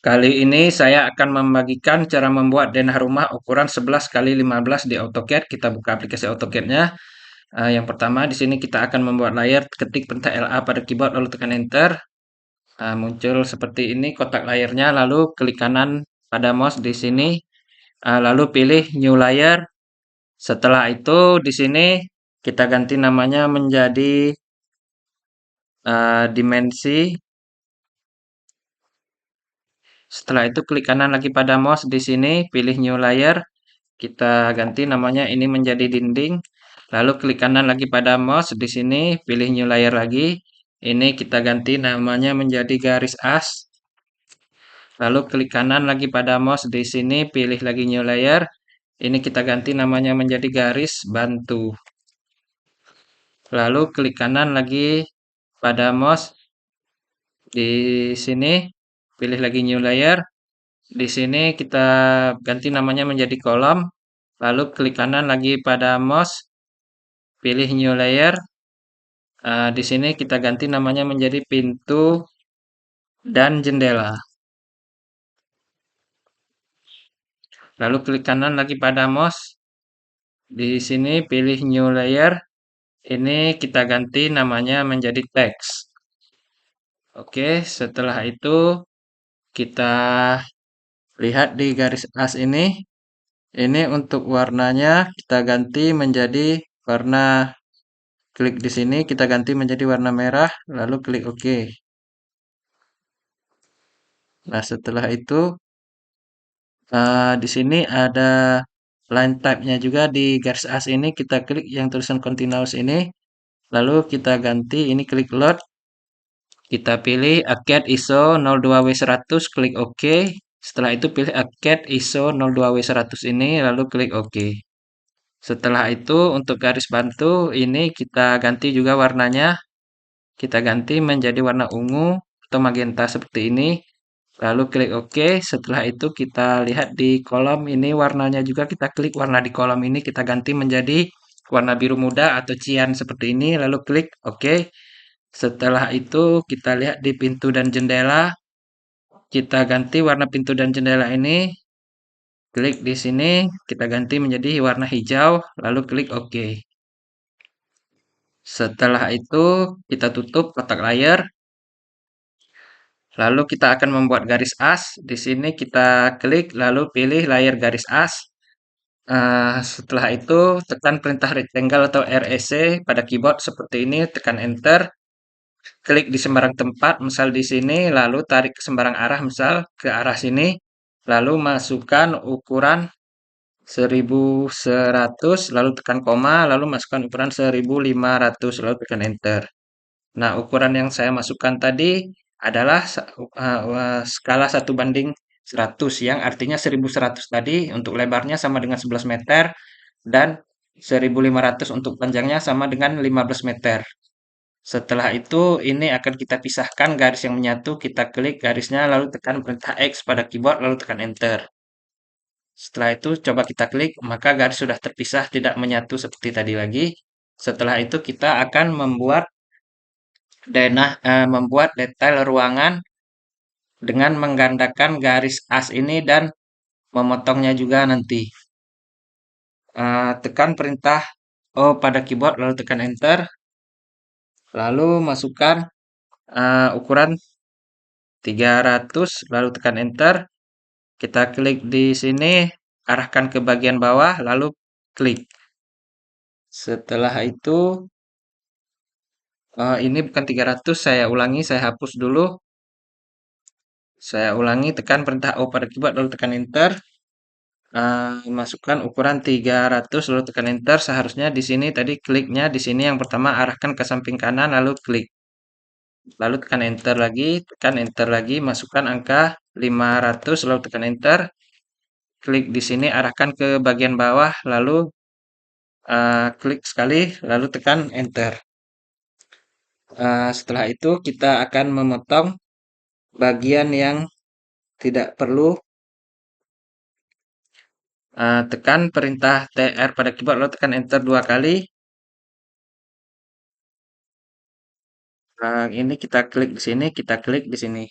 Kali ini saya akan membagikan cara membuat denah rumah ukuran 11 kali 15 di AutoCAD. Kita buka aplikasi AutoCAD-nya. Yang pertama di sini kita akan membuat layer, ketik perintah LA pada keyboard lalu tekan enter. Muncul seperti ini kotak layernya, lalu klik kanan pada mouse di sini, lalu pilih new layer. Setelah itu di sini kita ganti namanya menjadi dimensi. Setelah itu klik kanan lagi pada mouse di sini, pilih new layer. Kita ganti namanya ini menjadi dinding. Lalu klik kanan lagi pada mouse di sini, pilih new layer lagi. Ini kita ganti namanya menjadi garis as. Lalu klik kanan lagi pada mouse di sini, pilih lagi new layer. Ini kita ganti namanya menjadi garis bantu. Lalu klik kanan lagi pada mouse di sini, pilih lagi new layer. Di sini kita ganti namanya menjadi kolom. Lalu klik kanan lagi pada mouse, pilih new layer. Di sini kita ganti namanya menjadi pintu dan jendela. Lalu klik kanan lagi pada mouse. Di sini pilih new layer. Ini kita ganti namanya menjadi teks. Oke, setelah itu kita lihat di garis as ini. Ini untuk warnanya kita ganti menjadi warna, klik di sini kita ganti menjadi warna merah, lalu klik OK. Nah, setelah itu di sini ada line type-nya juga di garis as ini, kita klik yang tulisan continuous ini, lalu kita ganti ini klik load, kita pilih AutoCAD ISO 02W100, klik OK. Setelah itu pilih AutoCAD ISO 02W100 ini, lalu klik OK. Setelah itu untuk garis bantu ini kita ganti juga warnanya, kita ganti menjadi warna ungu atau magenta seperti ini. Lalu klik OK. Setelah itu kita lihat di kolom ini warnanya juga kita klik warna di kolom ini kita ganti menjadi warna biru muda atau cian seperti ini. Lalu klik OK. Setelah itu kita lihat di pintu dan jendela. Kita ganti warna pintu dan jendela ini. Klik di sini kita ganti menjadi warna hijau. Lalu klik OK. Setelah itu kita tutup kotak layar. Lalu kita akan membuat garis as. Di sini kita klik lalu pilih layar garis as. Setelah itu tekan perintah rectangle atau REC pada keyboard seperti ini, tekan enter. Klik di sembarang tempat, misal di sini, lalu tarik ke sembarang arah, misal ke arah sini. Lalu masukkan ukuran 1100, lalu tekan koma, lalu masukkan ukuran 1500, lalu tekan enter. Nah, ukuran yang saya masukkan tadi adalah skala 1:100 yang artinya 1100 tadi untuk lebarnya sama dengan 11 meter dan 1500 untuk panjangnya sama dengan 15 meter. Setelah itu ini akan kita pisahkan garis yang menyatu, kita klik garisnya lalu tekan perintah X pada keyboard lalu tekan enter. Setelah itu coba kita klik, maka garis sudah terpisah tidak menyatu seperti tadi lagi. Setelah itu kita akan membuat detail ruangan dengan menggandakan garis as ini dan memotongnya juga nanti. Tekan perintah O pada keyboard lalu tekan enter. Lalu masukkan ukuran 300 lalu tekan enter. Kita klik di sini, arahkan ke bagian bawah lalu klik. Setelah itu ini bukan 300, saya ulangi, saya hapus dulu. Saya ulangi, tekan perintah O pada keyboard lalu tekan enter. Masukkan ukuran 300 lalu tekan enter. Seharusnya di sini tadi kliknya di sini yang pertama arahkan ke samping kanan lalu klik. Lalu tekan enter lagi, masukkan angka 500 lalu tekan enter. Klik di sini arahkan ke bagian bawah lalu klik sekali lalu tekan enter. Setelah itu kita akan memotong bagian yang tidak perlu. Tekan perintah TR pada keyboard lalu tekan enter 2 kali. Ini kita klik di sini, kita klik di sini.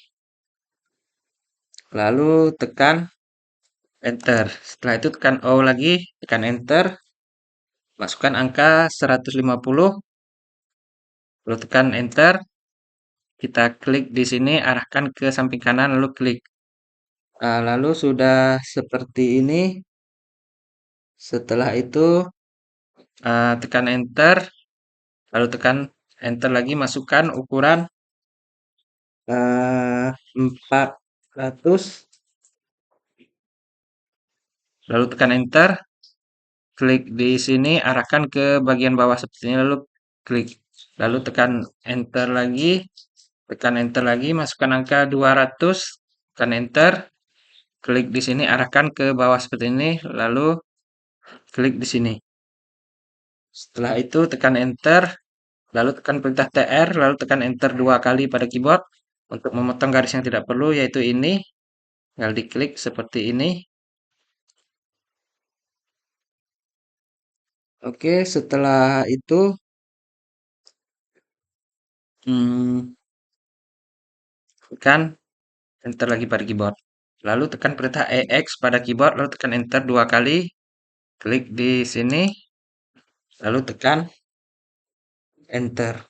lalu tekan enter. Setelah itu tekan O lagi, tekan enter, masukkan angka 150, lalu tekan enter, kita klik di sini, arahkan ke samping kanan, lalu klik. Lalu sudah seperti ini. Setelah itu tekan enter, lalu tekan enter lagi, masukkan ukuran 400, lalu tekan enter, klik di sini, arahkan ke bagian bawah seperti ini, lalu klik. Lalu tekan enter lagi, masukkan angka 200, tekan enter, klik di sini, arahkan ke bawah seperti ini, lalu klik di sini. Setelah itu tekan enter, lalu tekan perintah TR, lalu tekan enter 2 kali pada keyboard untuk memotong garis yang tidak perlu, yaitu ini. Tinggal diklik seperti ini. Oke, setelah itu hmm, tekan enter lagi pada keyboard. Lalu tekan perintah EX pada keyboard, lalu tekan enter 2 kali. Klik di sini, lalu tekan enter.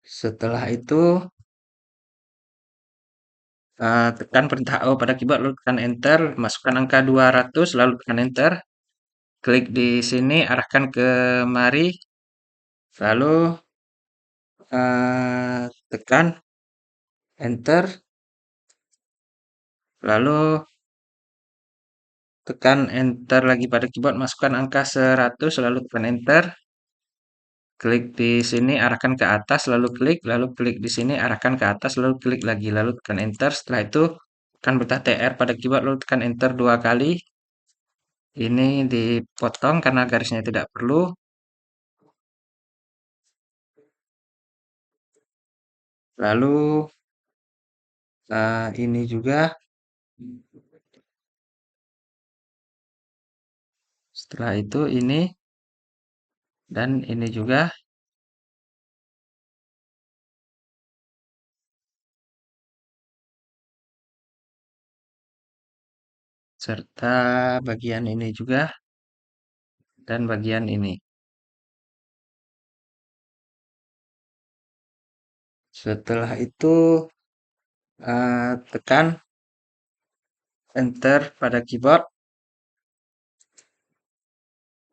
Setelah itu tekan perintah O pada keyboard, lalu tekan enter, masukkan angka 200, lalu tekan enter. Klik di sini, arahkan ke mari, lalu tekan enter, lalu tekan enter lagi pada keyboard, masukkan angka 100, lalu tekan enter. Klik di sini, arahkan ke atas, lalu klik di sini, arahkan ke atas, lalu klik lagi, lalu tekan enter. Setelah itu tekan betah TR pada keyboard, lalu tekan enter 2 kali. Ini dipotong karena garisnya tidak perlu. Lalu ini juga. Setelah itu ini dan ini juga. Serta bagian ini juga dan bagian ini. Setelah itu tekan enter pada keyboard.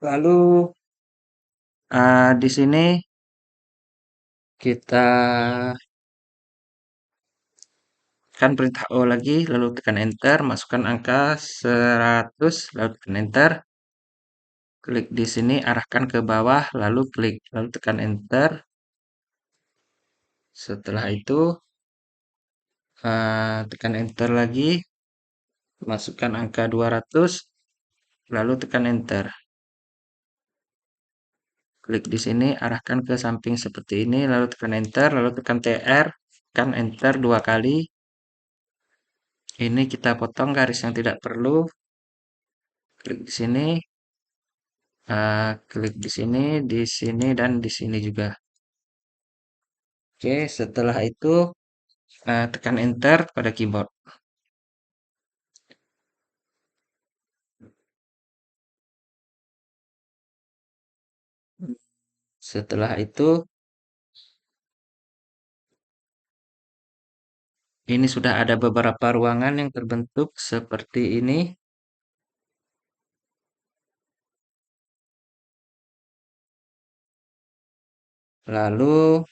Lalu di sini kita tekan perintah O lagi, lalu tekan enter, masukkan angka 100, lalu tekan enter. Klik di sini, arahkan ke bawah, lalu klik, lalu tekan enter. Setelah itu tekan enter lagi, masukkan angka 200, lalu tekan enter. Klik di sini, arahkan ke samping seperti ini, lalu tekan enter, lalu tekan TR, tekan enter 2 kali. Ini kita potong garis yang tidak perlu. Klik di sini, klik di sini, dan di sini juga. Oke, setelah itu tekan enter pada keyboard. Setelah itu, ini sudah ada beberapa ruangan yang terbentuk seperti ini. Lalu,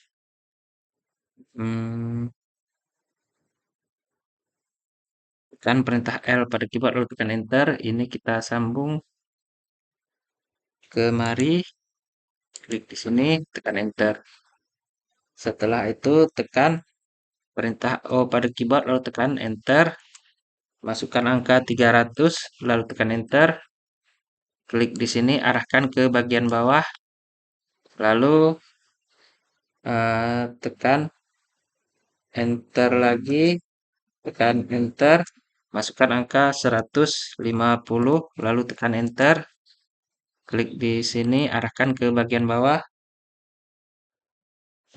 tekan perintah L pada keyboard, lalu tekan enter. Ini kita sambung ke mari. Klik di sini, tekan enter. Setelah itu, tekan perintah O pada keyboard, lalu tekan enter. Masukkan angka 300, lalu tekan enter. Klik di sini, arahkan ke bagian bawah, lalu tekan enter lagi, tekan enter, masukkan angka 150, lalu tekan enter. Klik di sini, arahkan ke bagian bawah,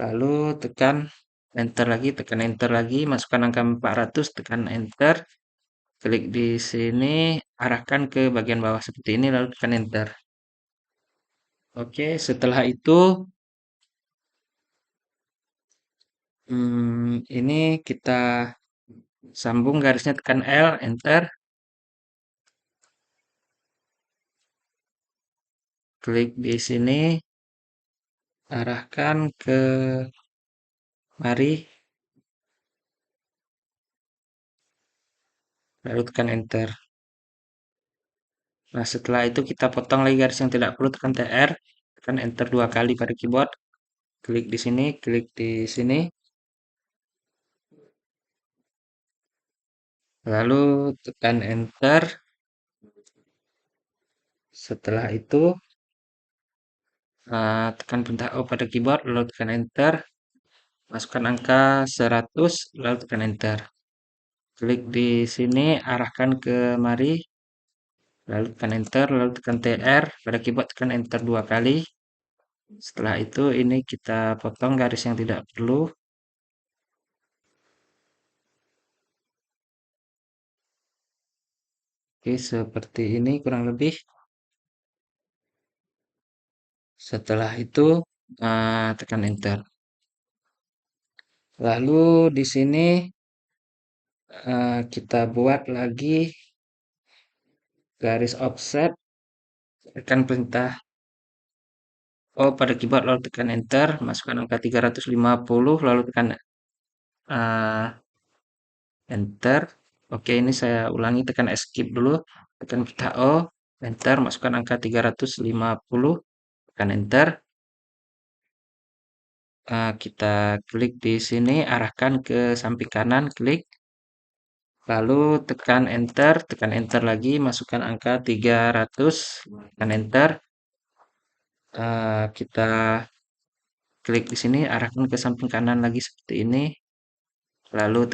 lalu tekan enter lagi, tekan enter lagi, masukkan angka 400, tekan enter, klik di sini, arahkan ke bagian bawah seperti ini, lalu tekan enter. Oke, setelah itu, ini kita sambung garisnya, tekan L, enter, klik di sini, arahkan ke mari, lalu tekan enter. Nah, setelah itu kita potong lagi garis yang tidak perlu, tekan TR, tekan enter 2 kali pada keyboard, klik di sini, lalu tekan enter. Setelah itu, tekan perintah O pada keyboard, lalu tekan enter, masukkan angka 100, lalu tekan enter. Klik di sini, arahkan ke mari, lalu tekan enter, lalu tekan TR pada keyboard, tekan enter 2 kali. Setelah itu, ini kita potong garis yang tidak perlu. Oke, seperti ini kurang lebih. Setelah itu, tekan enter. Lalu di sini kita buat lagi garis offset, tekan perintah O pada keyboard, lalu tekan enter, masukkan angka 350, lalu tekan eh, enter. Oke, ini saya ulangi, tekan escape dulu, tekan perintah O, enter, masukkan angka 350, tekan enter. Kita klik di sini, arahkan ke samping kanan, klik, lalu tekan enter lagi, masukkan angka 300, tekan enter. Kita klik di sini, arahkan ke samping kanan lagi seperti ini, lalu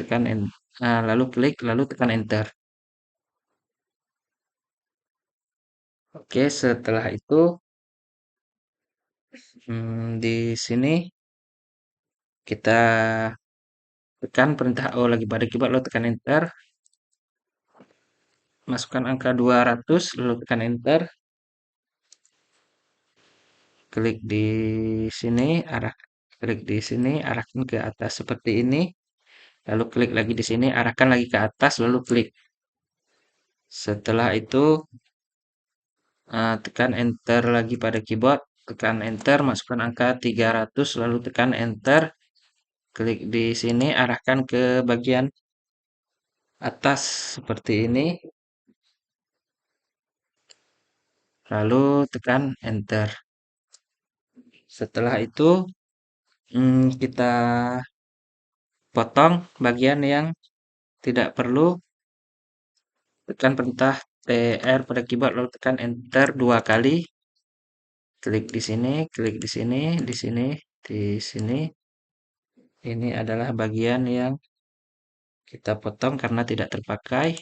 lalu klik, lalu tekan enter. Oke, setelah itu di sini kita tekan perintah O lagi pada keyboard, lalu tekan enter, masukkan angka 200, lalu tekan enter, klik di sini, klik di sini, arahkan ke atas seperti ini, lalu klik lagi di sini, arahkan lagi ke atas, lalu klik. Setelah itu tekan enter lagi pada keyboard, tekan enter, masukkan angka 300, lalu tekan enter, klik di sini, arahkan ke bagian atas seperti ini, lalu tekan enter. Setelah itu kita potong bagian yang tidak perlu, tekan perintah TR pada keyboard, lalu tekan enter 2 kali, klik di sini, klik di sini, di sini, di sini. Ini adalah bagian yang kita potong karena tidak terpakai.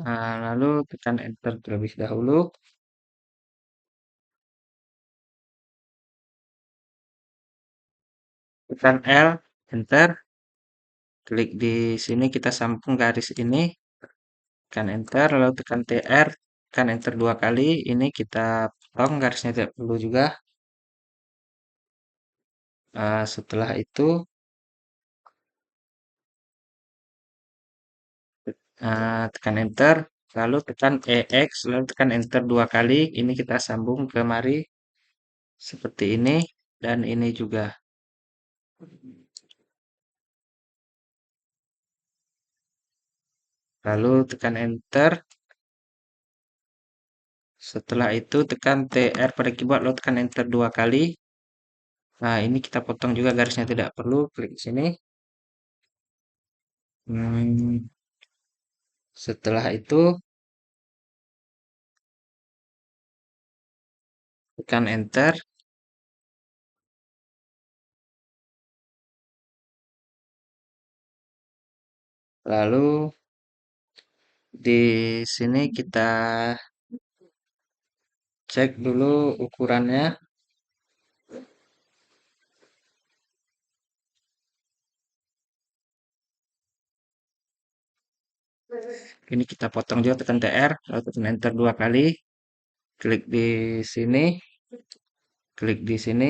Nah, lalu tekan enter terlebih dahulu. Tekan L, enter. Klik di sini, kita sambung garis ini. Tekan enter, lalu tekan TR. Tekan enter 2 kali. Ini kita potong garisnya tidak perlu juga. Setelah itu, tekan enter. Lalu tekan EX, lalu tekan enter 2 kali. Ini kita sambung ke mari. Seperti ini. Dan ini juga. Lalu tekan enter. Setelah itu tekan TR pada keyboard, lalu tekan enter 2 kali. Nah, ini kita potong juga garisnya tidak perlu, klik di sini. Hmm, setelah itu tekan enter. Lalu di sini kita cek dulu ukurannya. Ini kita potong juga, tekan TR, lalu tekan Enter dua kali. Klik di sini, klik di sini,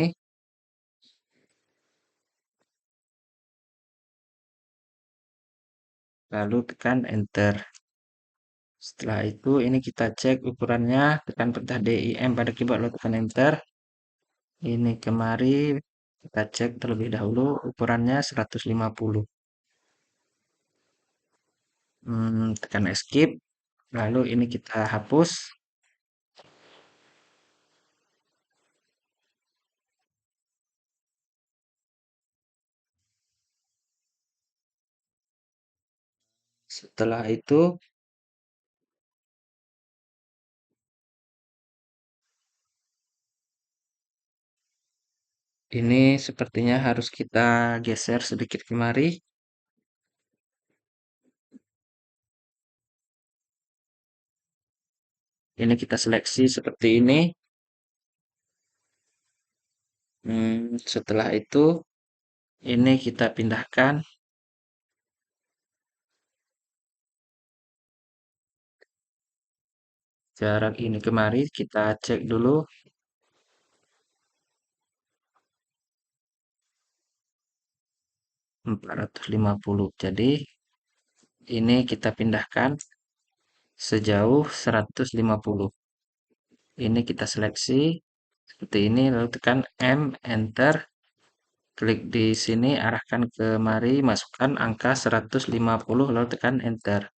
lalu tekan Enter. Setelah itu ini kita cek ukurannya, tekan perintah DIM pada keyboard, lalu tekan Enter. Ini kemari kita cek terlebih dahulu ukurannya 150. Tekan Escape, lalu ini kita hapus. Setelah itu ini sepertinya harus kita geser sedikit kemari. Ini kita seleksi seperti ini. Setelah itu ini kita pindahkan jarak ini kemari. Kita cek dulu. 450. Jadi ini kita pindahkan sejauh 150. Ini kita seleksi seperti ini, lalu tekan M, Enter. Klik di sini, arahkan ke mari, masukkan angka 150, lalu tekan Enter.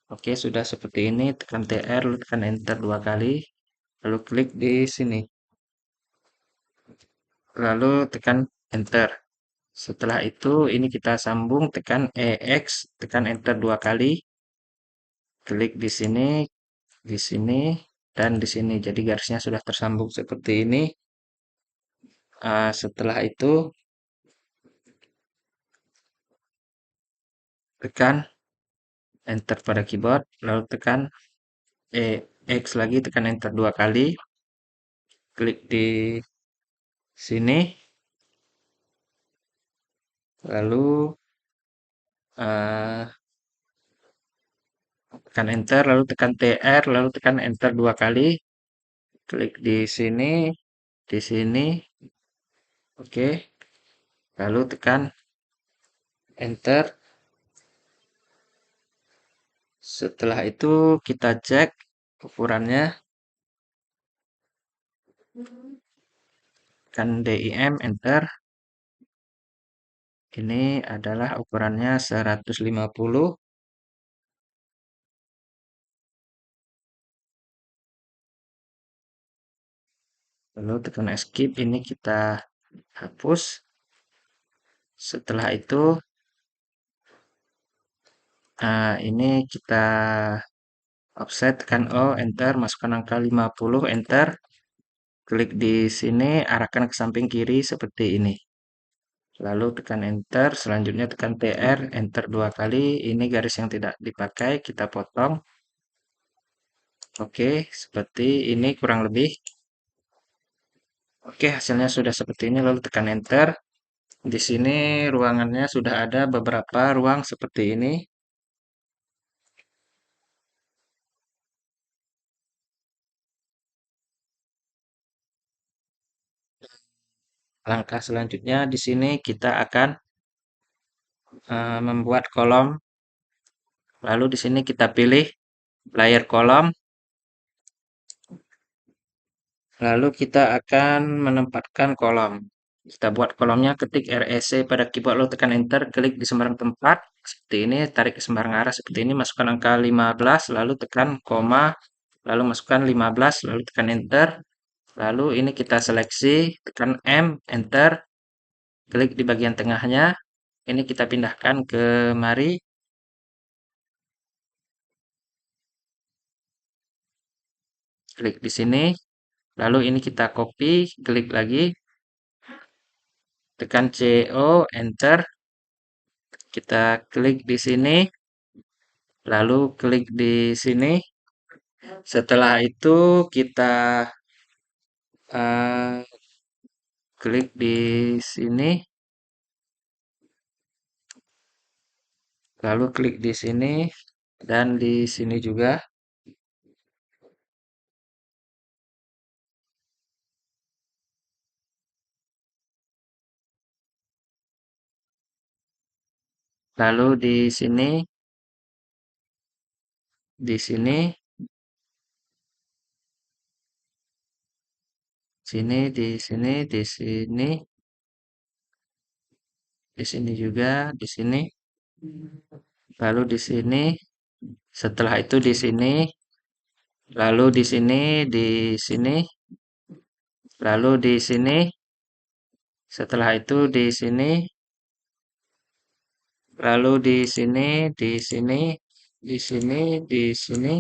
Oke, sudah seperti ini. Tekan TR, lalu tekan Enter dua kali. Lalu klik di sini. Lalu tekan Enter. Setelah itu, ini kita sambung, tekan EX, tekan Enter dua kali. Klik di sini, dan di sini. Jadi garisnya sudah tersambung seperti ini. Setelah itu, tekan Enter pada keyboard, lalu tekan X lagi, tekan Enter dua kali. Klik di sini, lalu eh, tekan Enter, lalu tekan TR, lalu tekan Enter dua kali. Klik di sini, oke. Lalu tekan Enter. Setelah itu kita cek ukurannya, tekan DIM, Enter. Ini adalah ukurannya 150. Lalu tekan Escape, ini kita hapus. Setelah itu, ini kita offset, tekan O, Enter, masukkan angka 50, Enter. Klik di sini, arahkan ke samping kiri seperti ini. Lalu tekan Enter, selanjutnya tekan TR, Enter dua kali. Ini garis yang tidak dipakai, kita potong. Oke, seperti ini kurang lebih. Oke, hasilnya sudah seperti ini, lalu tekan Enter. Di sini ruangannya sudah ada beberapa ruang seperti ini. Langkah selanjutnya di sini kita akan membuat kolom. Lalu di sini kita pilih layer kolom. Lalu kita akan menempatkan kolom. Kita buat kolomnya, ketik REC pada keyboard, lalu tekan Enter, klik di sembarang tempat. Seperti ini, tarik ke sembarang arah seperti ini, masukkan angka 15, lalu tekan koma, lalu masukkan 15, lalu tekan Enter. Lalu ini kita seleksi, tekan M, Enter, klik di bagian tengahnya. Ini kita pindahkan ke mari. Klik di sini. Lalu ini kita copy, klik lagi, tekan CO, Enter. Kita klik di sini. lalu klik di sini. Setelah itu kita eh, klik di sini, lalu klik di sini dan di sini juga. Lalu di sini, di sini, sini, di sini, di sini, di sini juga, di sini. Lalu di sini, setelah itu di sini, lalu di sini, di sini, lalu di sini, setelah itu di sini, lalu di sini, di sini, di sini, di sini,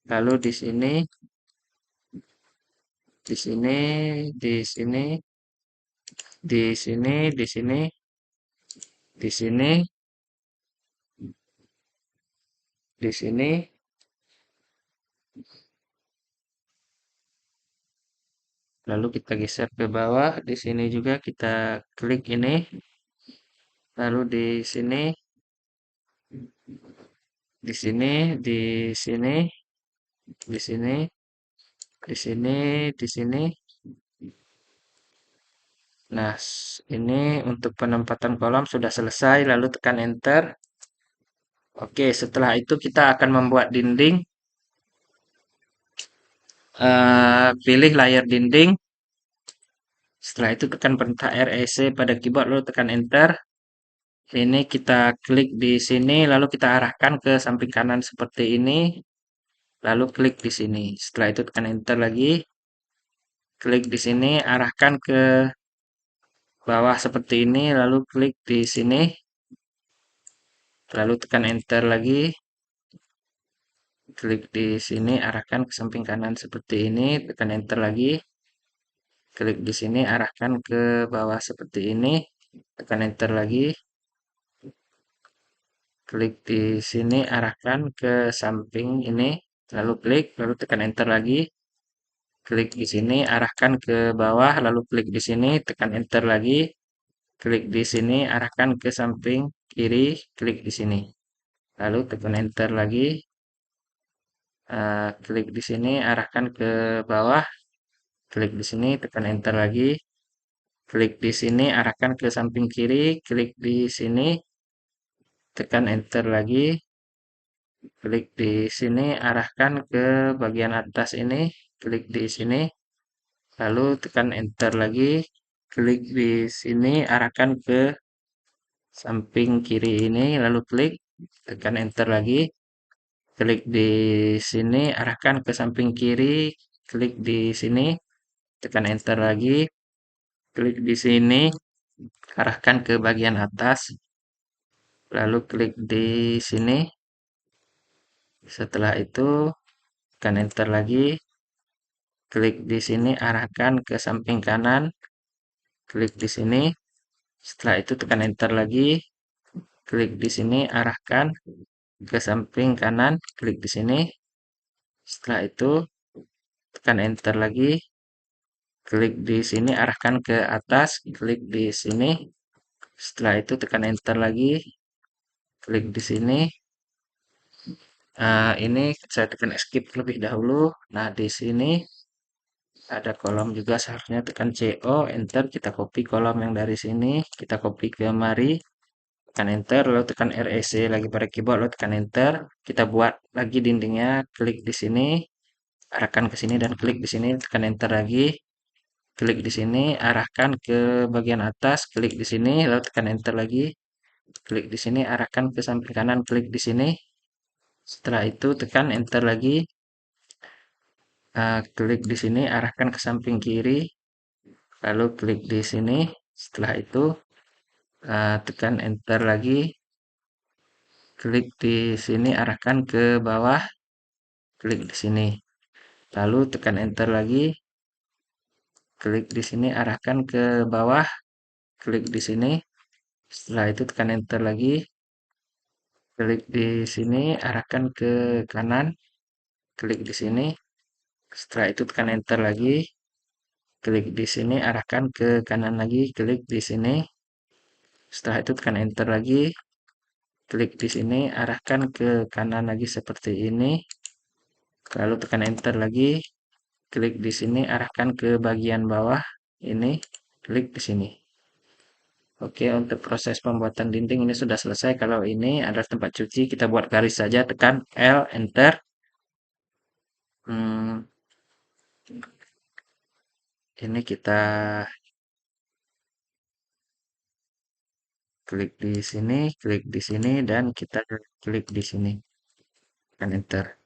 lalu di sini, di sini, di sini, di sini, di sini, di sini, di sini, lalu kita geser ke bawah. Di sini juga kita klik ini, lalu di sini, di sini, di sini, di sini, di sini, di sini. Nah, ini untuk penempatan kolom sudah selesai, lalu tekan enter. Oke, setelah itu kita akan membuat dinding. Pilih layar dinding. Setelah itu tekan perintah REC pada keyboard, lalu tekan enter. Ini kita klik di sini, lalu kita arahkan ke samping kanan seperti ini. Lalu klik di sini. Setelah itu tekan enter lagi. Klik di sini, arahkan ke bawah seperti ini, lalu klik di sini. Lalu tekan enter lagi. Klik di sini, arahkan ke samping kanan seperti ini, tekan enter lagi. Klik di sini, arahkan ke bawah seperti ini, tekan enter lagi. Klik di sini, arahkan ke samping ini, lalu klik, lalu tekan enter lagi. Klik di sini, arahkan ke bawah, lalu klik di sini, tekan enter lagi. Klik di sini, arahkan ke samping kiri, klik di sini. Lalu tekan enter lagi. Klik di sini, arahkan ke bawah. Klik di sini, tekan enter lagi. Klik di sini, arahkan ke samping kiri. Klik di sini, tekan enter lagi. Klik di sini, arahkan ke bagian atas ini. Klik di sini, lalu tekan enter lagi. Klik di sini, arahkan ke samping kiri ini, lalu klik, tekan enter lagi. Klik di sini, arahkan ke samping kiri. Klik di sini, tekan enter lagi. Klik di sini, arahkan ke bagian atas, lalu klik di sini. Setelah itu, tekan enter lagi. Klik di sini, arahkan ke samping kanan. Klik di sini. Setelah itu, tekan enter lagi. Klik di sini, arahkan ke samping kanan. Klik di sini. Setelah itu, tekan enter lagi. Klik di sini, arahkan ke atas. Klik di sini. Setelah itu, tekan enter lagi. Klik di sini. Ini saya tekan escape terlebih dahulu. Nah, di sini ada kolom juga, seharusnya tekan CO, enter, kita copy kolom yang dari sini, kita copy ke mari, tekan enter, lalu tekan REC lagi pada keyboard, lalu tekan enter, kita buat lagi dindingnya, klik di sini, arahkan ke sini dan klik di sini, tekan enter lagi, klik di sini, arahkan ke bagian atas, klik di sini, lalu tekan enter lagi, klik di sini, arahkan ke samping kanan, klik di sini, setelah itu tekan enter lagi, klik di sini, arahkan ke samping kiri, lalu klik di sini. Setelah itu tekan enter lagi. Klik di sini, arahkan ke bawah. Klik di sini. Lalu tekan enter lagi. Klik di sini, arahkan ke bawah. Klik di sini. Setelah itu tekan enter lagi. Klik di sini, arahkan ke kanan, klik di sini. Setelah itu tekan enter lagi, klik di sini, arahkan ke kanan lagi, klik di sini. Setelah itu tekan enter lagi, klik di sini, arahkan ke kanan lagi seperti ini. Lalu tekan enter lagi, klik di sini, arahkan ke bagian bawah ini, klik di sini. Oke, untuk proses pembuatan dinding ini sudah selesai. Kalau ini adalah tempat cuci, kita buat garis saja, tekan L, enter. Hmm, ini kita klik klik di sini, dan kita klik di sini, tekan enter.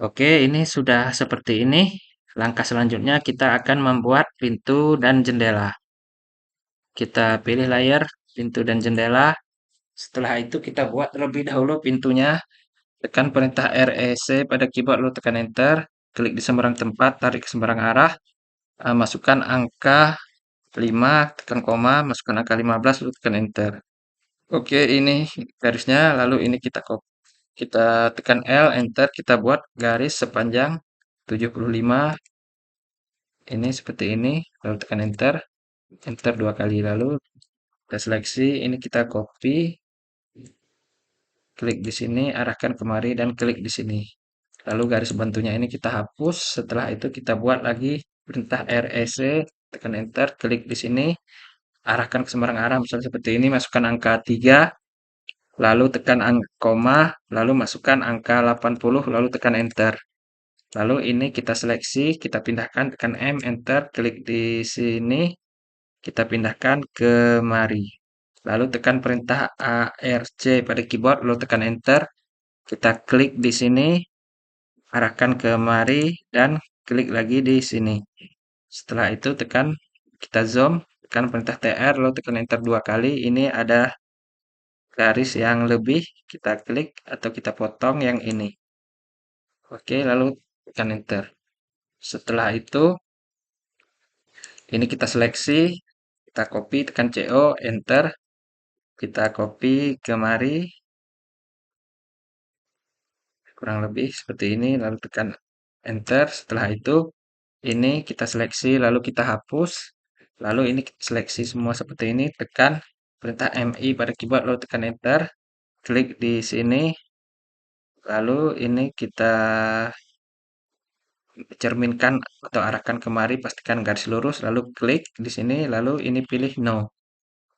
Oke, ini sudah seperti ini. Langkah selanjutnya kita akan membuat pintu dan jendela. Kita pilih layer pintu dan jendela. Setelah itu kita buat terlebih dahulu pintunya. Tekan perintah REC pada keyboard, lalu tekan enter. Klik di sembarang tempat, tarik ke sembarang arah. Masukkan angka 5, tekan koma, masukkan angka 15, lalu tekan enter. Oke, ini garisnya, lalu ini kita tekan L, enter, kita buat garis sepanjang 75. Ini seperti ini, lalu tekan enter. Enter 2 kali, lalu kita seleksi, ini kita copy, klik di sini, arahkan kemari, dan klik di sini. Lalu garis bantunya ini kita hapus. Setelah itu kita buat lagi perintah REC, tekan enter, klik di sini, arahkan ke sembarang arah, misalnya seperti ini, masukkan angka 3, lalu tekan koma, lalu masukkan angka 80, lalu tekan enter. Lalu ini kita seleksi, kita pindahkan, tekan M, enter, klik di sini, kita pindahkan ke mari. Lalu tekan perintah ARC pada keyboard, lalu tekan enter. Kita klik di sini, arahkan ke mari, dan klik lagi di sini. Setelah itu kita zoom, tekan perintah TR, lalu tekan enter 2 kali. Ini ada garis yang lebih, kita klik atau kita potong yang ini. Oke, lalu tekan enter. Setelah itu, ini kita seleksi, kita copy, tekan CO, enter. Kita copy kemari, kurang lebih seperti ini, lalu tekan enter. Setelah itu, ini kita seleksi, lalu kita hapus. Lalu ini kita seleksi semua seperti ini, tekan perintah MI pada keyboard, lalu tekan enter. Klik di sini, lalu ini kita cerminkan atau arahkan kemari, pastikan garis lurus, lalu klik di sini, lalu ini pilih no.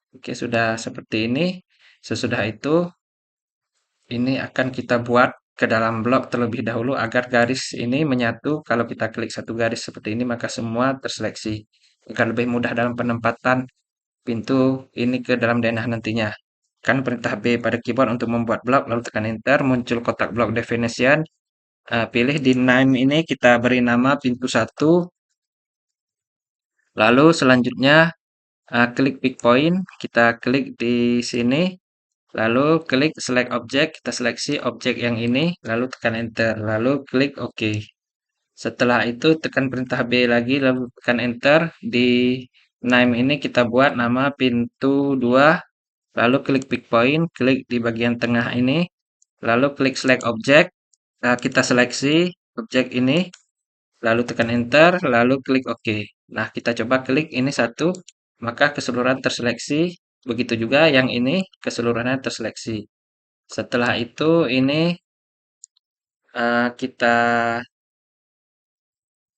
Oke, sudah seperti ini. Sesudah itu, ini akan kita buat ke dalam blok terlebih dahulu agar garis ini menyatu. Kalau kita klik satu garis seperti ini, maka semua terseleksi. Agar lebih mudah dalam penempatan pintu ini ke dalam denah nantinya. Kan perintah B pada keyboard untuk membuat blok, lalu tekan enter, muncul kotak blok definition. Pilih di name ini, kita beri nama pintu 1. Lalu selanjutnya klik pick point, kita klik di sini, lalu klik select object, kita seleksi objek yang ini, lalu tekan enter, lalu klik OK. Setelah itu tekan perintah B lagi, lalu tekan enter. Di name ini kita buat nama pintu 2, lalu klik pick point, klik di bagian tengah ini, lalu klik select object, kita seleksi objek ini, lalu tekan enter, lalu klik OK. Nah, kita coba klik ini satu, maka keseluruhan terseleksi. Begitu juga yang ini keseluruhannya terseleksi. Setelah itu ini kita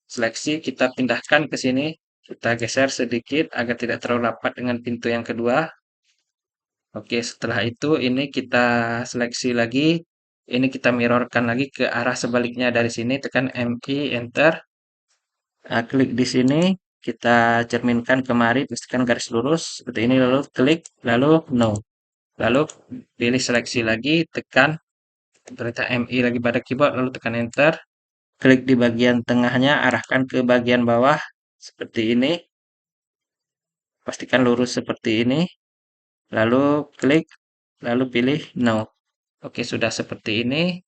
seleksi, kita pindahkan ke sini, kita geser sedikit agar tidak terlalu rapat dengan pintu yang kedua. Oke, setelah itu ini kita seleksi lagi, ini kita mirrorkan lagi ke arah sebaliknya dari sini, tekan MI, enter. Klik di sini, kita cerminkan kemari, pastikan garis lurus seperti ini, lalu klik, lalu no. Lalu pilih seleksi lagi, tekan perintah MI lagi pada keyboard, lalu tekan enter. Klik di bagian tengahnya, arahkan ke bagian bawah seperti ini. Pastikan lurus seperti ini. Lalu klik, lalu pilih no. Oke, sudah seperti ini.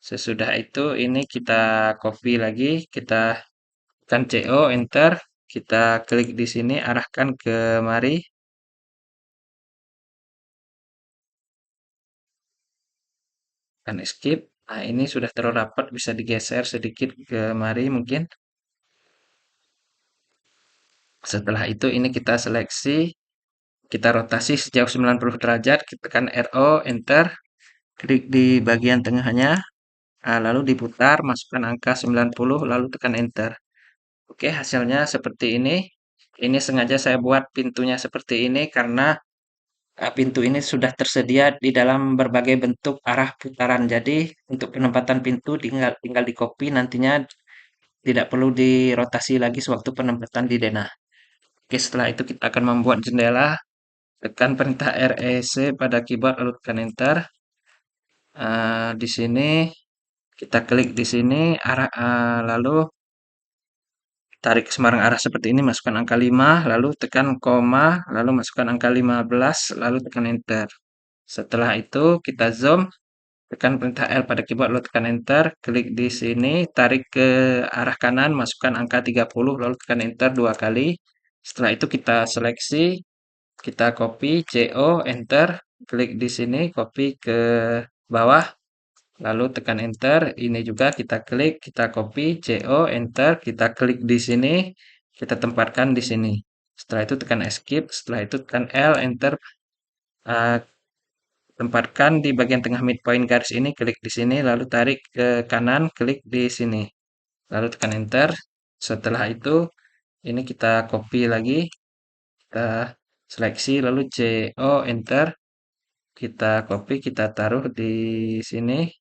Sesudah itu ini kita copy lagi, kita tekan CO, enter. Kita klik di sini, arahkan ke mari. tekan escape. Nah, ini sudah terlalu rapat, bisa digeser sedikit ke mari mungkin. Setelah itu ini kita seleksi, kita rotasi sejauh 90 derajat, kita tekan RO, enter, klik di bagian tengahnya, lalu diputar, masukkan angka 90, lalu tekan enter. Oke, hasilnya seperti ini. Ini sengaja saya buat pintunya seperti ini karena pintu ini sudah tersedia di dalam berbagai bentuk arah putaran. Jadi untuk penempatan pintu tinggal tinggal di copy, nantinya tidak perlu dirotasi lagi sewaktu penempatan di denah. Oke, setelah itu kita akan membuat jendela. Tekan perintah REC pada keyboard lalu tekan enter. Di sini kita klik di sini lalu tarik sembarang arah seperti ini, masukkan angka 5, lalu tekan koma, lalu masukkan angka 15, lalu tekan enter. Setelah itu kita zoom, tekan perintah L pada keyboard, lalu tekan enter, klik di sini, tarik ke arah kanan, masukkan angka 30, lalu tekan enter 2 kali. Setelah itu kita seleksi, kita copy, CO, enter, klik di sini, copy ke bawah, lalu tekan enter. Ini juga kita klik, kita copy, CO, enter, kita klik di sini, kita tempatkan di sini. Setelah itu tekan escape, setelah itu tekan L, enter, uh, tempatkan di bagian tengah midpoint garis ini, klik di sini, lalu tarik ke kanan, klik di sini, lalu tekan enter. Setelah itu, ini kita copy lagi, kita seleksi, lalu CO, enter, kita copy, kita taruh di sini,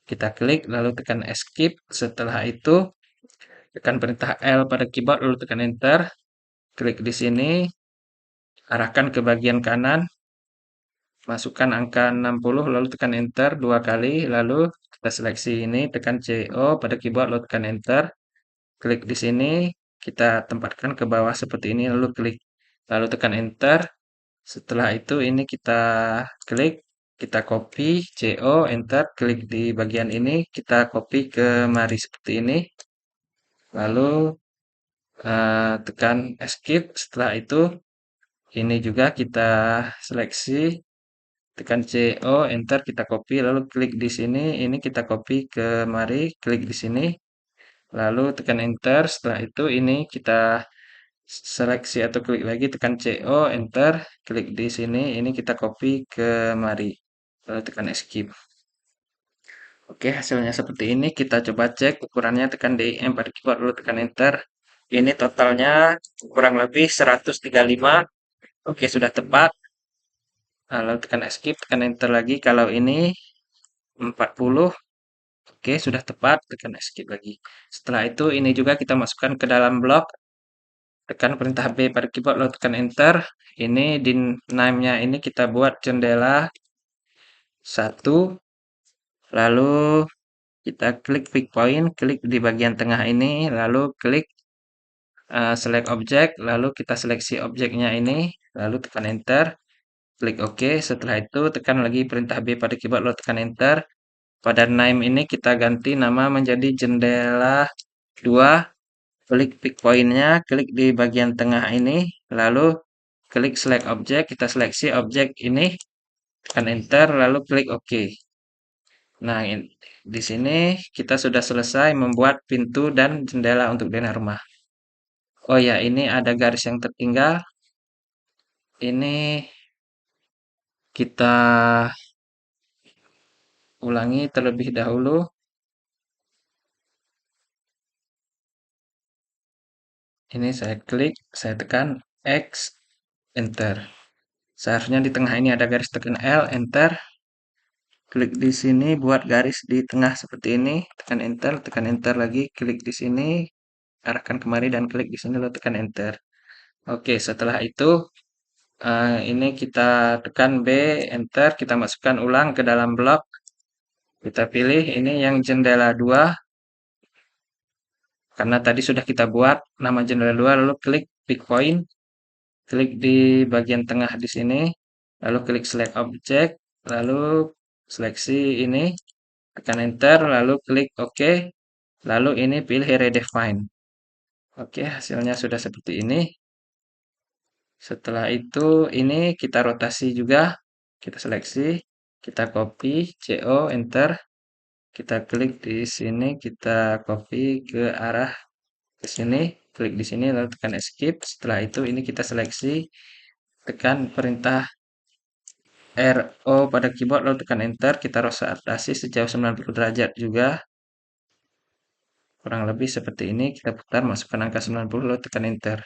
kita klik, lalu tekan escape. Setelah itu, tekan perintah L pada keyboard, lalu tekan enter, klik di sini, arahkan ke bagian kanan, masukkan angka 60, lalu tekan enter 2 kali, lalu kita seleksi ini, tekan CO pada keyboard, lalu tekan enter, klik di sini, kita tempatkan ke bawah seperti ini, lalu klik, lalu tekan enter. Setelah itu ini kita klik, kita copy, CO, enter, klik di bagian ini, kita copy ke mari seperti ini, lalu tekan escape. Setelah itu ini juga kita seleksi, tekan CO, enter, kita copy, lalu klik di sini, ini kita copy ke mari, klik di sini, lalu tekan enter. Setelah itu ini kita seleksi atau klik lagi, tekan CO, enter, klik di sini, ini kita copy ke mari, lalu tekan escape. Oke, hasilnya seperti ini. Kita coba cek ukurannya, tekan DIM pada keyboard, lalu tekan enter. Ini totalnya kurang lebih 135. Oke, sudah tepat. Lalu tekan escape, tekan enter lagi. Kalau ini 40. Oke, sudah tepat. Tekan escape lagi. Setelah itu ini juga kita masukkan ke dalam blok. Tekan perintah B pada keyboard, lalu tekan enter. Ini di name-nya ini kita buat jendela 1. Lalu kita klik pick point, klik di bagian tengah ini, lalu klik select object, lalu kita seleksi objeknya ini, lalu tekan enter, klik OK. Setelah itu tekan lagi perintah B pada keyboard, lalu tekan enter. Pada name ini kita ganti nama menjadi jendela 2. Klik pick point-nya, klik di bagian tengah ini, lalu klik select object, kita seleksi objek ini, tekan enter, lalu klik OK. Nah, di sini kita sudah selesai membuat pintu dan jendela untuk denah rumah. Oh ya, ini ada garis yang tertinggal. Ini kita ulangi terlebih dahulu. Ini saya klik, saya tekan X, enter. Seharusnya di tengah ini ada garis, tekan L, enter. Klik di sini buat garis di tengah seperti ini, tekan enter lagi, klik di sini, arahkan kemari dan klik di sini lalu tekan enter. Oke, setelah itu ini kita tekan B, enter, kita masukkan ulang ke dalam blok. Kita pilih ini yang jendela 2. Karena tadi sudah kita buat nama jendela 2, lalu klik pick point, klik di bagian tengah di sini, lalu klik select object, lalu seleksi ini, tekan enter, lalu klik OK, lalu ini pilih redefine. Oke, hasilnya sudah seperti ini. Setelah itu ini kita rotasi juga, kita seleksi, kita copy, CO, enter, kita klik di sini, kita copy ke arah ke sini, klik di sini, lalu tekan escape. Setelah itu ini kita seleksi, tekan perintah RO pada keyboard, lalu tekan enter, kita rotasi sejauh 90 derajat juga. Kurang lebih seperti ini, kita putar, masukkan angka 90, lalu tekan enter.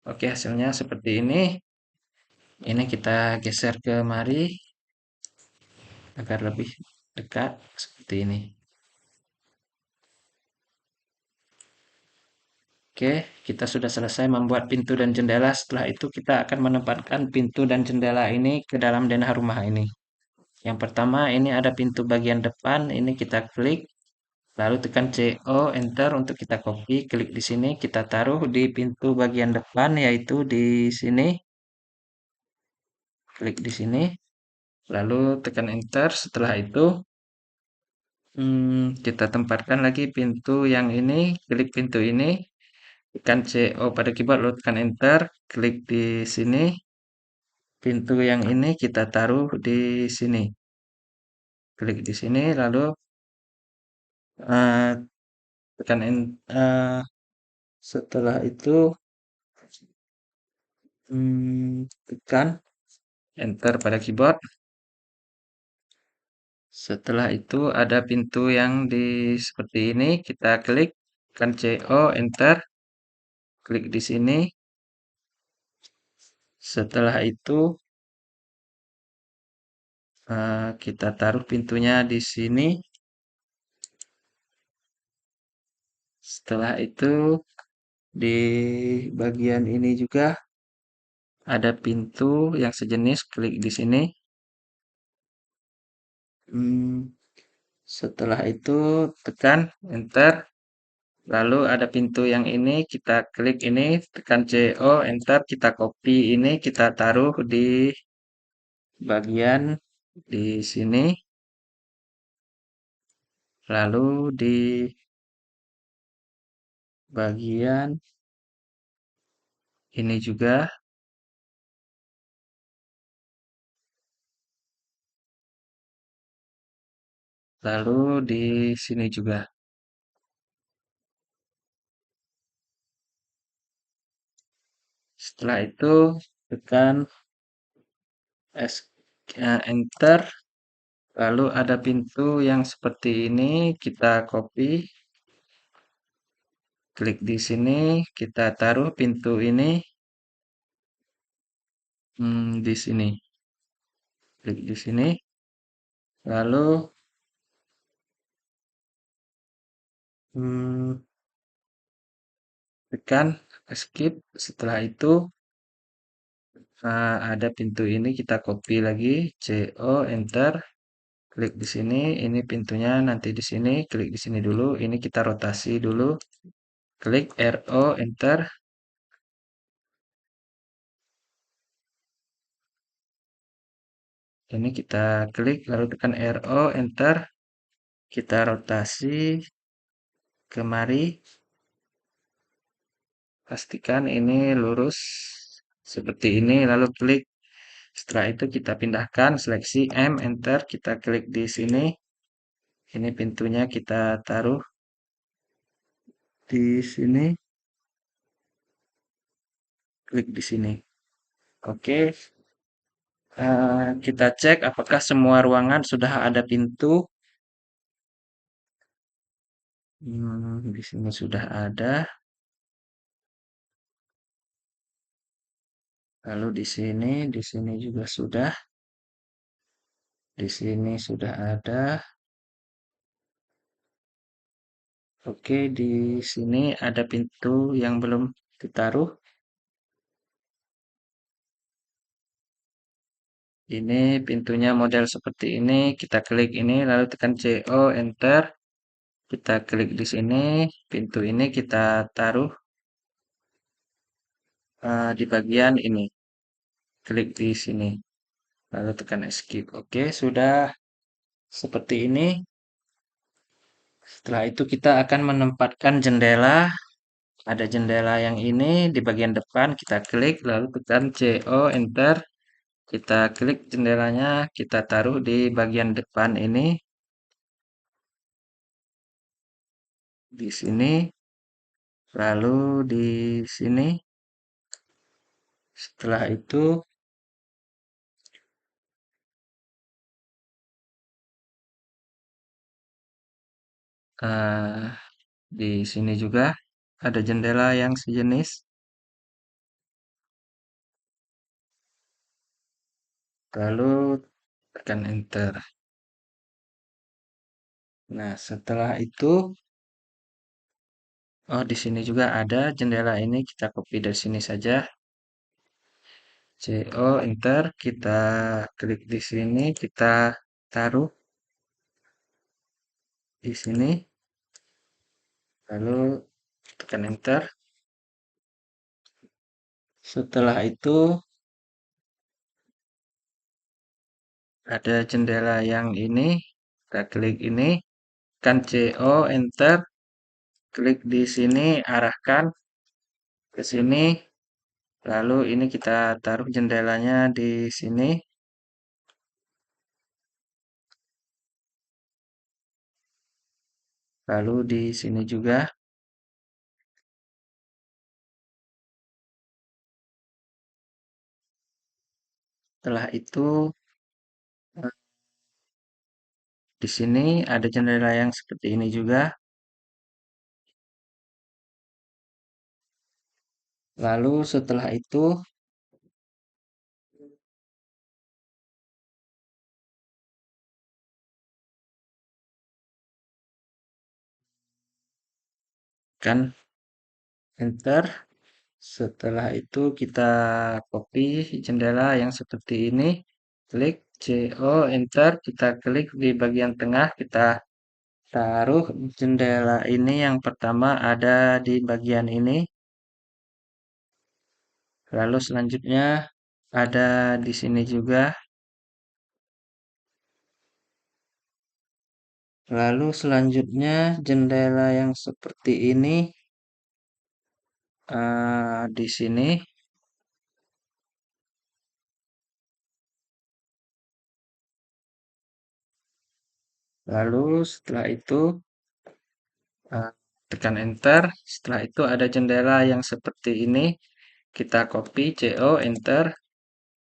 Oke, hasilnya seperti ini. Ini kita geser ke mari agar lebih dekat seperti ini. Oke, kita sudah selesai membuat pintu dan jendela. Setelah itu kita akan menempatkan pintu dan jendela ini ke dalam denah rumah ini. Yang pertama ini ada pintu bagian depan, ini kita klik, lalu tekan CO, enter untuk kita copy, klik di sini, kita taruh di pintu bagian depan yaitu di sini, klik di sini, lalu tekan enter. Setelah itu kita tempatkan lagi pintu yang ini, klik pintu ini, tekan CO pada keyboard, lalu tekan enter, klik di sini, pintu yang ini kita taruh di sini, klik di sini, lalu eh, tekan setelah itu tekan enter pada keyboard. Setelah itu ada pintu yang di seperti ini, kita klik, tekan CO, enter, klik di sini. Setelah itu kita taruh pintunya di sini. Setelah itu di bagian ini juga ada pintu yang sejenis, klik di sini. Setelah itu tekan enter. Lalu ada pintu yang ini, kita klik ini, tekan CO, enter, kita copy ini, kita taruh di bagian di sini. Lalu di bagian ini juga. Lalu di sini juga. Setelah itu tekan enter. Lalu ada pintu yang seperti ini, kita copy, klik di sini, kita taruh pintu ini di sini. Klik di sini, lalu tekan escape. Setelah itu ada pintu ini kita copy lagi, CO, enter, klik di sini. Ini pintunya nanti di sini, klik di sini dulu. Ini kita rotasi dulu, klik RO, enter. Ini kita klik lalu tekan RO, enter. Kita rotasi kemari. Pastikan ini lurus seperti ini, lalu klik. Setelah itu kita pindahkan, seleksi M, enter, kita klik di sini. Ini pintunya kita taruh di sini, klik di sini. Oke, kita cek apakah semua ruangan sudah ada pintu. Di sini sudah ada. Lalu di sini juga sudah. Di sini sudah ada. Oke, di sini ada pintu yang belum ditaruh. Ini pintunya model seperti ini. Kita klik ini, lalu tekan CO, enter. Kita klik di sini. Pintu ini kita taruh di bagian ini. Klik di sini. Lalu tekan escape. Oke, sudah seperti ini. Setelah itu kita akan menempatkan jendela. Ada jendela yang ini di bagian depan. Kita klik, lalu tekan CO, enter. Kita klik jendelanya, kita taruh di bagian depan ini, di sini, lalu di sini. Setelah itu, eh, di sini juga ada jendela yang sejenis, lalu tekan enter. Nah, setelah itu, oh di sini juga ada jendela ini, kita copy dari sini saja. CO enter, kita klik di sini, kita taruh di sini, lalu tekan enter. Setelah itu ada jendela yang ini, kita klik ini, tekan CO enter, klik di sini, arahkan ke sini, lalu ini kita taruh jendelanya di sini, lalu di sini juga. Setelah itu di sini ada jendela yang seperti ini juga. Lalu setelah itu kan enter. Setelah itu kita copy jendela yang seperti ini. Klik CO enter, kita klik di bagian tengah, kita taruh jendela ini yang pertama ada di bagian ini. Lalu selanjutnya ada di sini juga. Lalu selanjutnya jendela yang seperti ini di sini. Lalu setelah itu eh, tekan enter. Setelah itu ada jendela yang seperti ini. Kita copy CO enter,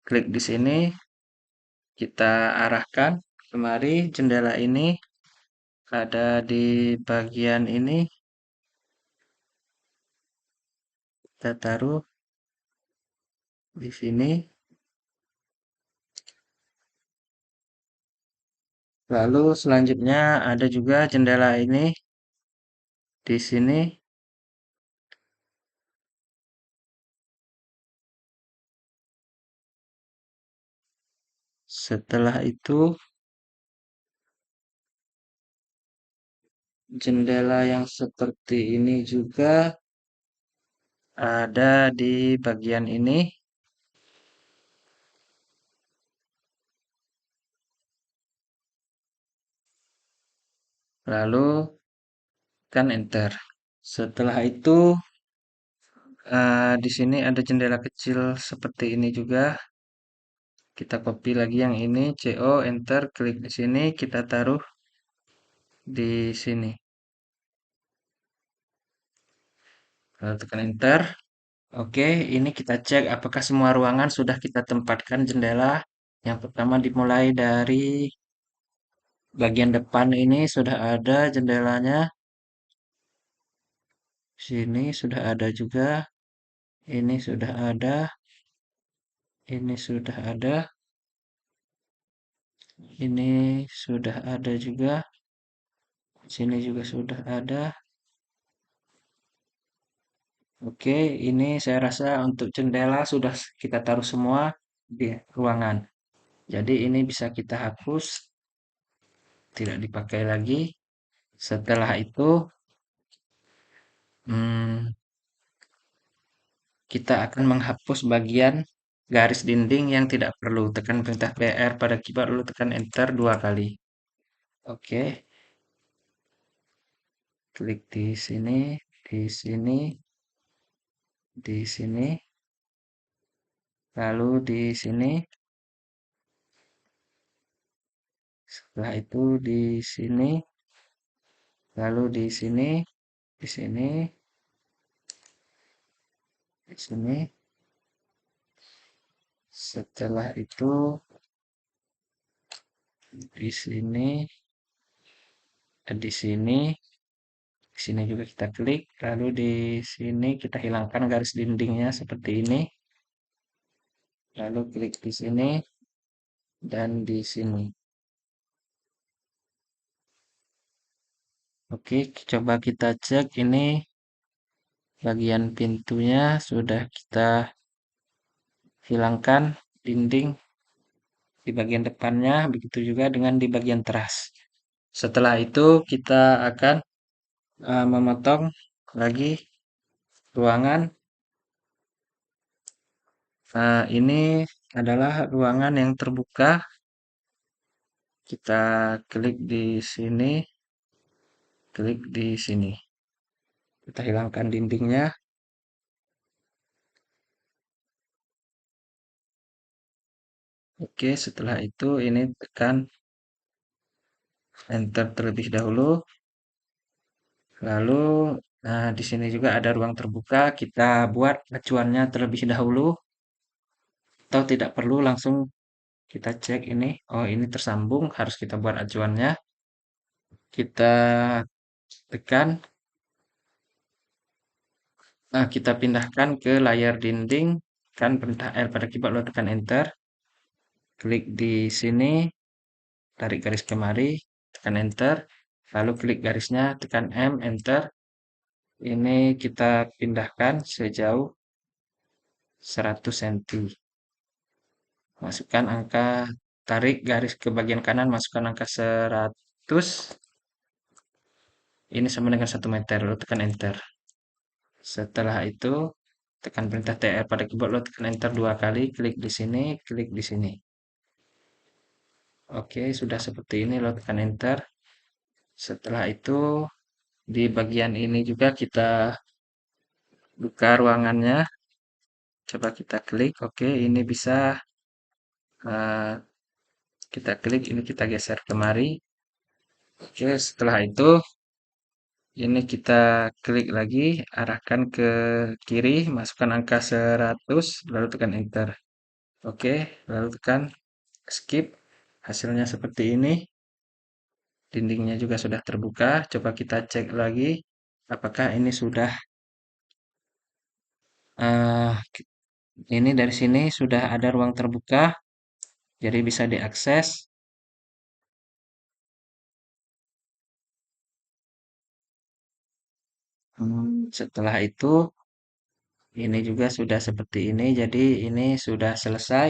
klik di sini, kita arahkan kemari. Jendela ini ada di bagian ini. Kita taruh di sini. Lalu selanjutnya ada juga jendela ini di sini. Setelah itu jendela yang seperti ini juga ada di bagian ini. Lalu tekan enter. Setelah itu di sini ada jendela kecil seperti ini juga. Kita copy lagi yang ini, CO enter, klik di sini, kita taruh di sini. Lalu tekan enter. Oke, ini kita cek apakah semua ruangan sudah kita tempatkan jendela. Yang pertama dimulai dari bagian depan ini sudah ada jendelanya. Sini sudah ada juga. Ini sudah ada. Ini sudah ada. Ini sudah ada juga. Sini juga sudah ada. Oke, ini saya rasa untuk jendela sudah kita taruh semua di ruangan. Jadi ini bisa kita hapus, tidak dipakai lagi. Setelah itu, hmm, kita akan menghapus bagian garis dinding yang tidak perlu. Tekan perintah PR pada keyboard, lalu tekan Enter 2 kali. Oke, klik di sini, di sini, di sini, lalu di sini. Setelah itu di sini, lalu di sini, di sini, di sini. Setelah itu di sini, di sini, di sini juga kita klik. Lalu di sini kita hilangkan garis dindingnya seperti ini. Lalu klik di sini dan di sini. Oke, coba kita cek ini bagian pintunya sudah kita hilangkan dinding di bagian depannya, begitu juga dengan di bagian teras. Setelah itu kita akan memotong lagi ruangan. Nah, ini adalah ruangan yang terbuka. Kita klik di sini, klik di sini. Kita hilangkan dindingnya. Oke, setelah itu ini tekan enter terlebih dahulu. Lalu, nah di sini juga ada ruang terbuka. Kita buat acuannya terlebih dahulu. Atau tidak perlu langsung kita cek ini. Oh, ini tersambung. Harus kita buat acuannya. Kita tekan. Nah, kita pindahkan ke layar dinding. Kan perintah L pada keyboard lo tekan enter. Klik di sini. Tarik garis kemari. Tekan enter. Lalu klik garisnya. Tekan M, enter. Ini kita pindahkan sejauh 100 cm. Masukkan angka, tarik garis ke bagian kanan, masukkan angka 100. Ini sama dengan 1 meter, lo tekan enter. Setelah itu, tekan perintah TR pada keyboard, lo tekan enter 2 kali, klik di sini, klik di sini. Oke, sudah seperti ini, lo tekan enter. Setelah itu, di bagian ini juga kita buka ruangannya. Coba kita klik, oke, ini bisa eh, kita klik, ini kita geser kemari. Oke, setelah itu ini kita klik lagi, arahkan ke kiri, masukkan angka 100, lalu tekan enter. Oke, lalu tekan skip. Hasilnya seperti ini. Dindingnya juga sudah terbuka. Coba kita cek lagi, apakah ini sudah eh, ini dari sini sudah ada ruang terbuka, jadi bisa diakses. Setelah itu, ini juga sudah seperti ini, jadi ini sudah selesai.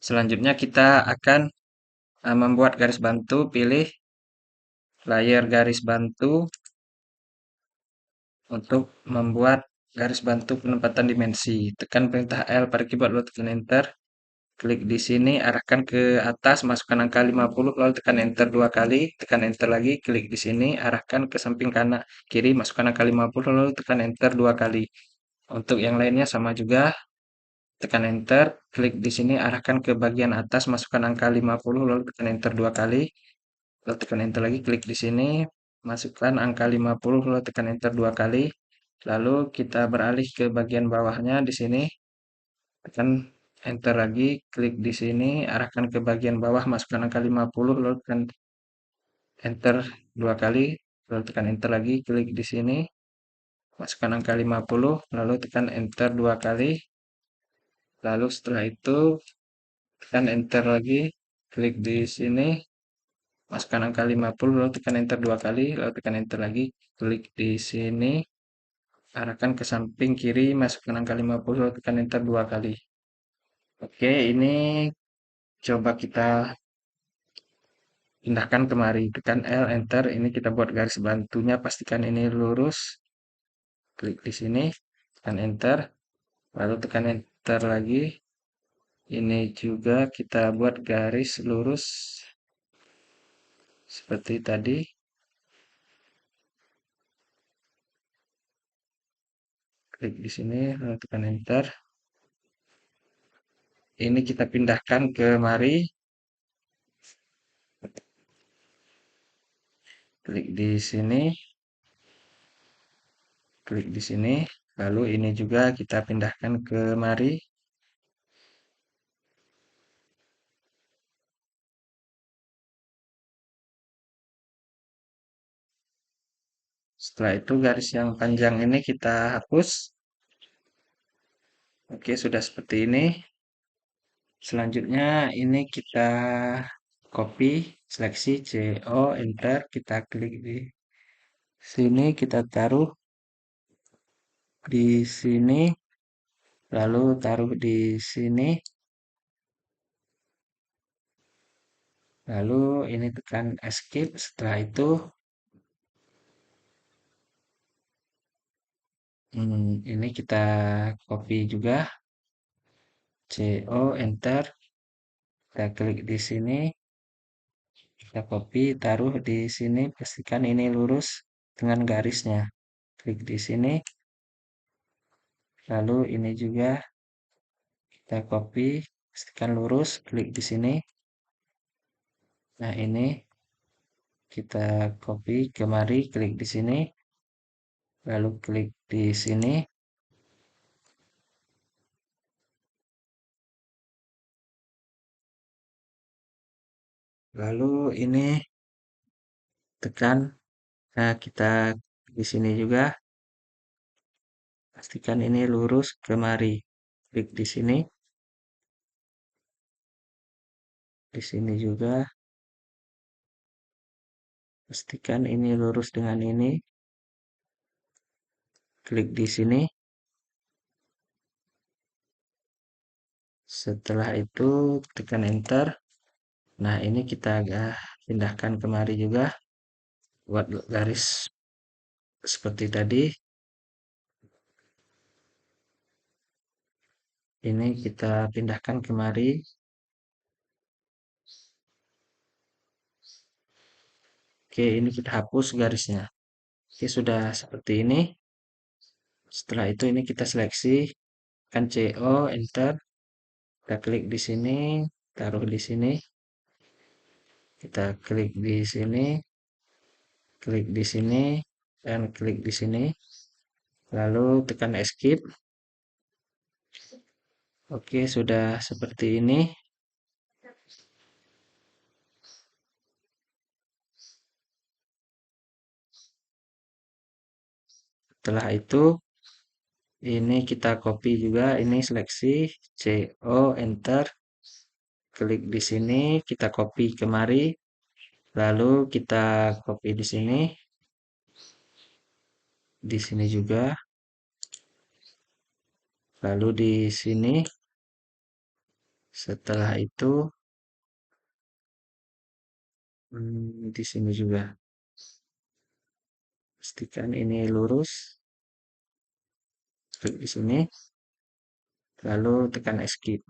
Selanjutnya kita akan membuat garis bantu, pilih layar garis bantu untuk membuat garis bantu penempatan dimensi. Tekan perintah L pada keyboard, lalu tekan enter. Klik di sini, arahkan ke atas, masukkan angka 50, lalu tekan enter 2 kali. Tekan enter lagi, klik di sini, arahkan ke samping kanan kiri, masukkan angka 50, lalu tekan enter 2 kali. Untuk yang lainnya sama juga, tekan enter, klik di sini, arahkan ke bagian atas, masukkan angka 50, lalu tekan enter 2 kali. Lalu tekan enter lagi, klik di sini, masukkan angka 50, lalu tekan enter 2 kali. Lalu kita beralih ke bagian bawahnya di sini, tekan enter lagi, klik di sini, arahkan ke bagian bawah, masukkan angka 50, lalu tekan enter 2 kali, lalu tekan enter lagi, klik di sini, masukkan angka 50, lalu tekan enter 2 kali, lalu setelah itu tekan enter lagi, klik di sini, masukkan angka 50, lalu tekan enter 2 kali, lalu tekan enter lagi, klik di sini, arahkan ke samping kiri, masukkan angka 50, lalu tekan enter 2 kali. Oke, ini coba kita pindahkan kemari, tekan L, enter, ini kita buat garis bantunya, pastikan ini lurus, klik di sini, tekan enter, lalu tekan enter lagi, ini juga kita buat garis lurus, seperti tadi, klik di sini, lalu tekan enter, ini kita pindahkan ke mari, klik di sini, klik di sini, lalu ini juga kita pindahkan ke mari. Setelah itu garis yang panjang ini kita hapus. Oke, sudah seperti ini. Selanjutnya ini kita copy, seleksi CO, enter, kita klik di sini, kita taruh di sini, lalu taruh di sini, lalu ini tekan escape. Setelah itu ini kita copy juga, CO, enter, kita klik di sini, kita copy, taruh di sini, pastikan ini lurus dengan garisnya. Klik di sini, lalu ini juga kita copy, pastikan lurus, klik di sini. Nah, ini kita copy kemari, klik di sini, lalu klik di sini, lalu ini tekan. Nah, kita di sini juga pastikan ini lurus kemari. Klik di sini juga pastikan ini lurus dengan ini. Klik di sini. Setelah itu tekan enter. Nah, ini kita agak pindahkan kemari juga buat garis seperti tadi. Ini kita pindahkan kemari. Oke, ini kita hapus garisnya. Oke, sudah seperti ini. Setelah itu ini kita seleksi, kan CO, enter. Kita klik di sini, taruh di sini. Kita klik di sini, klik di sini, dan klik di sini. Lalu tekan escape. Oke, sudah seperti ini. Setelah itu ini kita copy juga, ini seleksi CO, enter, klik di sini, kita copy kemari, lalu kita copy di sini juga, lalu di sini. Setelah itu di sini juga, pastikan ini lurus, klik di sini, lalu tekan escape.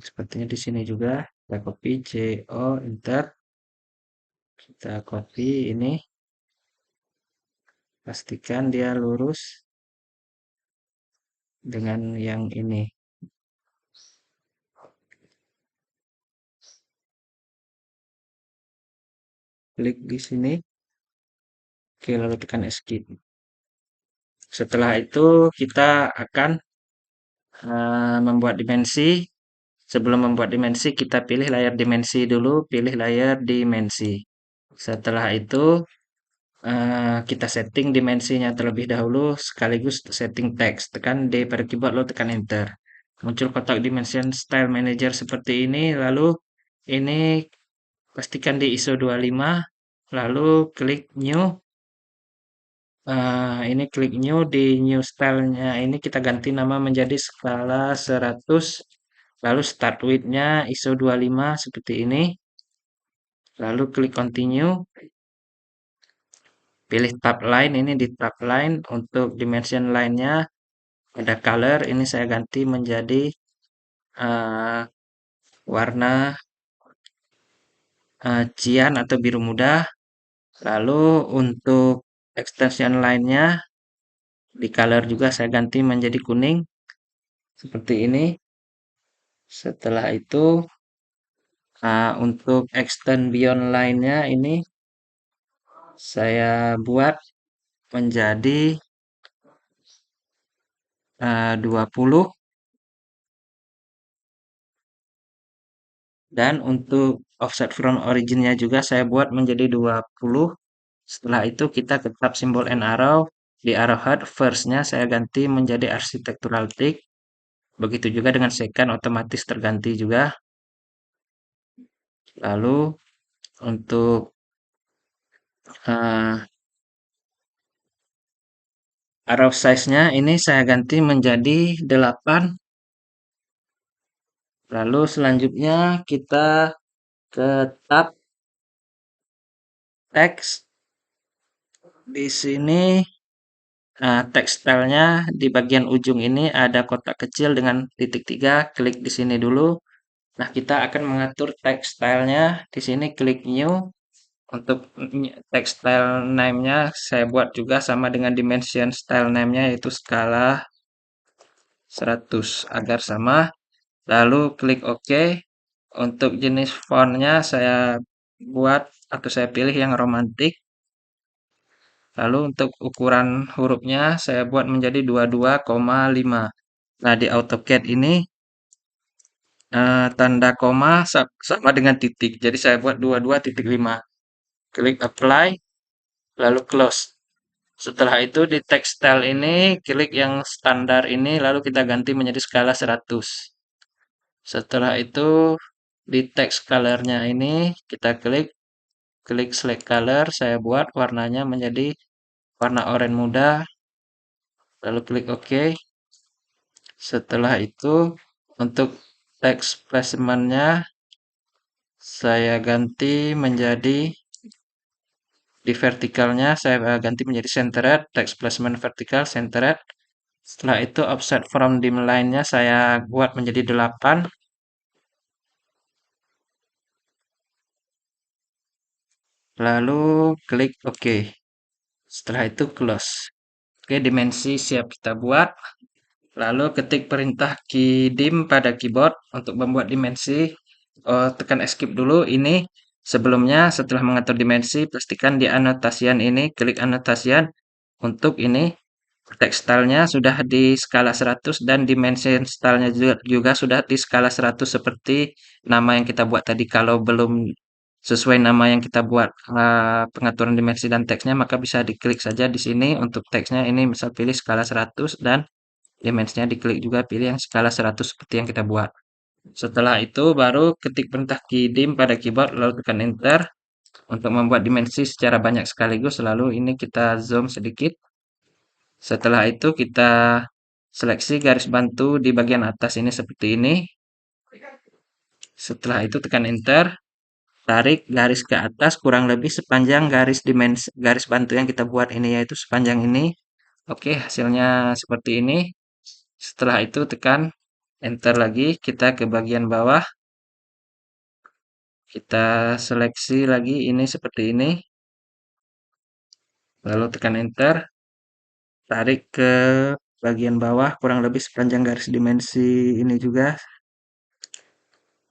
Sepertinya di sini juga kita copy CO, enter, kita copy ini, pastikan dia lurus dengan yang ini. Klik di sini, oke, lalu tekan escape. Setelah itu kita akan membuat dimensi. Sebelum membuat dimensi, kita pilih layar dimensi dulu, pilih layar dimensi. Setelah itu kita setting dimensinya terlebih dahulu sekaligus setting teks. Tekan D pada keyboard lalu tekan enter. Muncul kotak dimension style manager seperti ini. Lalu ini pastikan di ISO 25. Lalu klik new. Ini klik new, di new style-nya ini kita ganti nama menjadi skala 100. Lalu start with-nya ISO 25 seperti ini. Lalu klik continue. Pilih tab line, ini di tab line untuk dimension line-nya ada color, ini saya ganti menjadi warna cyan atau biru muda. Lalu untuk extension line-nya Di color juga saya ganti menjadi kuning seperti ini. Setelah itu untuk extend beyond line-nya ini saya buat menjadi 20, dan untuk offset from origin-nya juga saya buat menjadi 20. Setelah itu kita tetap simbol and arrow. Di arrowhead first-nya saya ganti menjadi architectural tick. Begitu juga dengan second otomatis terganti juga. Lalu untuk uh, arrow size-nya ini saya ganti menjadi 8. Lalu selanjutnya kita ke tab text. Di sini tekstilnya di bagian ujung ini ada kotak kecil dengan titik 3. Klik di sini dulu. Nah, kita akan mengatur tekstilnya. Di sini klik new. Untuk textile name-nya saya buat juga sama dengan dimension style name-nya, yaitu skala 100 agar sama. Lalu klik OK. Untuk jenis font-nya saya buat atau saya pilih yang romantik. Lalu untuk ukuran hurufnya saya buat menjadi 22,5. Nah, di AutoCAD ini tanda koma sama dengan titik. Jadi saya buat 22,5. Klik apply, lalu close. Setelah itu di textile ini klik yang standar ini, lalu kita ganti menjadi skala 100. Setelah itu di text color-nya ini kita klik select color, saya buat warnanya menjadi warna oranye muda, lalu klik OK. Setelah itu untuk text placement-nya saya ganti menjadi di vertikalnya saya ganti menjadi centered, text placement vertikal centered. Setelah itu offset from dim line-nya saya buat menjadi 8. Lalu klik OK. Setelah itu close. Oke, dimensi siap kita buat. Lalu ketik perintah key dim pada keyboard untuk membuat dimensi. Tekan escape dulu. Ini sebelumnya setelah mengatur dimensi, pastikan di anotasian ini, klik anotasian. Untuk ini, teks stylenya sudah di skala 100 dan dimension stylenya juga sudah di skala 100 seperti nama yang kita buat tadi. Kalau belum sesuai nama yang kita buat pengaturan dimensi dan teksnya, maka bisa diklik saja di sini untuk teksnya. Ini misal pilih skala 100 dan dimensinya diklik juga pilih yang skala 100 seperti yang kita buat. Setelah itu baru ketik perintah keydim pada keyboard lalu tekan enter untuk membuat dimensi secara banyak sekaligus. Lalu ini kita zoom sedikit. Setelah itu kita seleksi garis bantu di bagian atas ini seperti ini. Setelah itu tekan enter, tarik garis ke atas kurang lebih sepanjang garis bantu yang kita buat ini, yaitu sepanjang ini. Oke, hasilnya seperti ini. Setelah itu tekan enter lagi, kita ke bagian bawah. Kita seleksi lagi ini seperti ini. Lalu tekan enter, tarik ke bagian bawah kurang lebih sepanjang garis dimensi ini juga.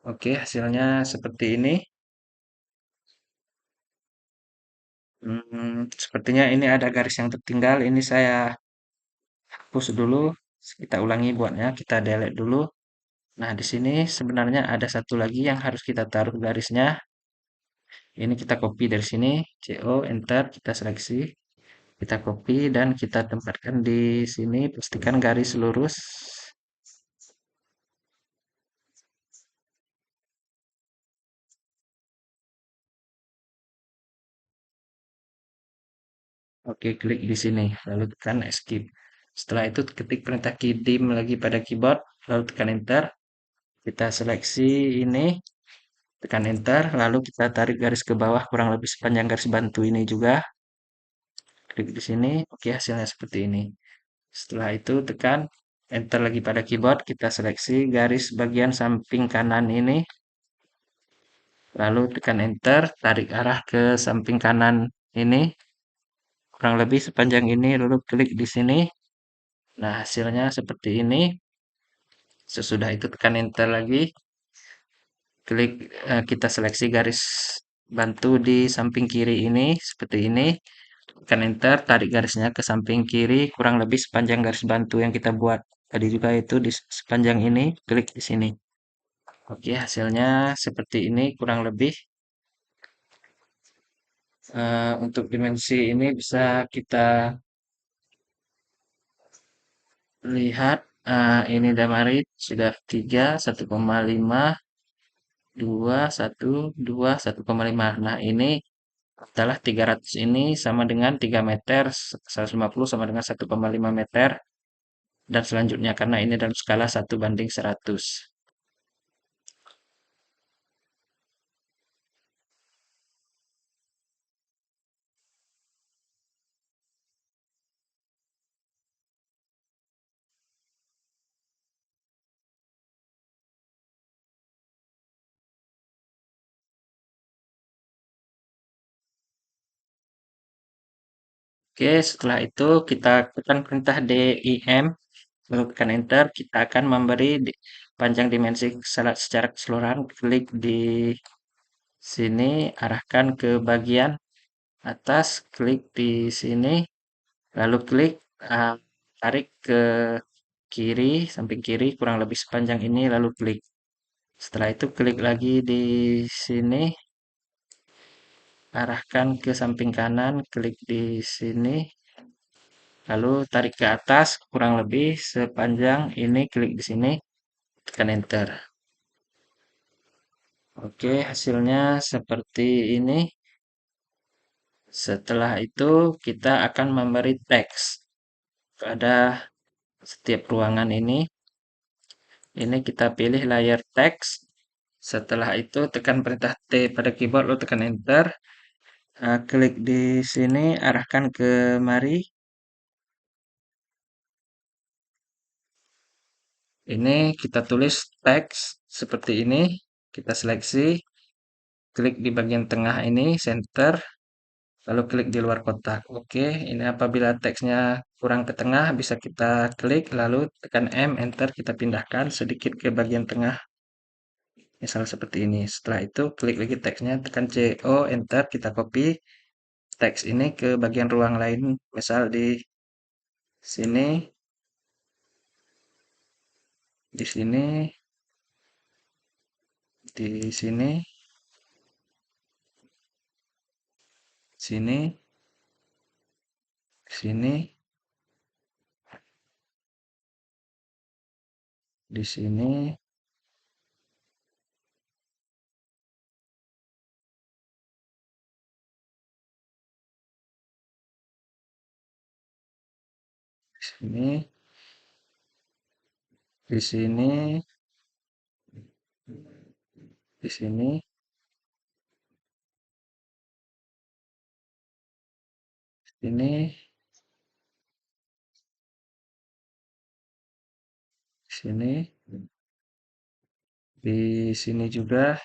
Oke, hasilnya seperti ini. Sepertinya ini ada garis yang tertinggal. Ini saya hapus dulu. Kita ulangi buatnya. Kita delete dulu. Nah, di sini sebenarnya ada satu lagi yang harus kita taruh garisnya. Ini kita copy dari sini. CO, enter, kita seleksi. Kita copy dan kita tempatkan di sini. Pastikan garis lurus. Oke, klik di sini. Lalu tekan escape. Setelah itu ketik perintah key dim lagi pada keyboard. Lalu tekan enter. Kita seleksi ini. Tekan enter, lalu kita tarik garis ke bawah kurang lebih sepanjang garis bantu ini juga. Klik di sini, oke hasilnya seperti ini. Setelah itu tekan enter lagi pada keyboard, kita seleksi garis bagian samping kanan ini. Lalu tekan enter, tarik arah ke samping kanan ini. Kurang lebih sepanjang ini, lalu klik di sini. Nah, hasilnya seperti ini. Sesudah itu tekan enter lagi, klik kita seleksi garis bantu di samping kiri ini seperti ini. Tekan enter, tarik garisnya ke samping kiri kurang lebih sepanjang garis bantu yang kita buat tadi juga itu di sepanjang ini, klik di sini. Oke, hasilnya seperti ini kurang lebih. Untuk dimensi ini bisa kita lihat, ini Damarit sudah 3, 1,5, 2, 1, 2, 1,5. Nah, ini adalah 300 ini sama dengan 3 meter, 150 sama dengan 1,5 meter, dan selanjutnya karena ini dalam skala 1:100. Oke, setelah itu kita tekan perintah DIM, lalu tekan enter, kita akan memberi panjang dimensi secara keseluruhan, klik di sini, arahkan ke bagian atas, klik di sini, lalu klik uh, tarik ke kiri, samping kiri kurang lebih sepanjang ini, lalu klik. Setelah itu klik lagi di sini, arahkan ke samping kanan, klik di sini, lalu tarik ke atas kurang lebih sepanjang ini, klik di sini, tekan enter. Oke, hasilnya seperti ini. Setelah itu kita akan memberi teks pada setiap ruangan ini. Ini kita pilih layer teks. Setelah itu tekan perintah T pada keyboard, lalu tekan enter. Klik di sini, arahkan ke mari. Ini kita tulis teks seperti ini. Kita seleksi, klik di bagian tengah ini, center, lalu klik di luar kotak. Oke, ini apabila teksnya kurang ke tengah, bisa kita klik, lalu tekan M, enter, kita pindahkan sedikit ke bagian tengah. Misal seperti ini. Setelah itu, klik lagi teksnya, tekan CO, enter, kita copy teks ini ke bagian ruang lain. Misal di sini, di sini, di sini, sini, sini, di sini, di sini, di sini, di sini, ini, sini, di sini juga,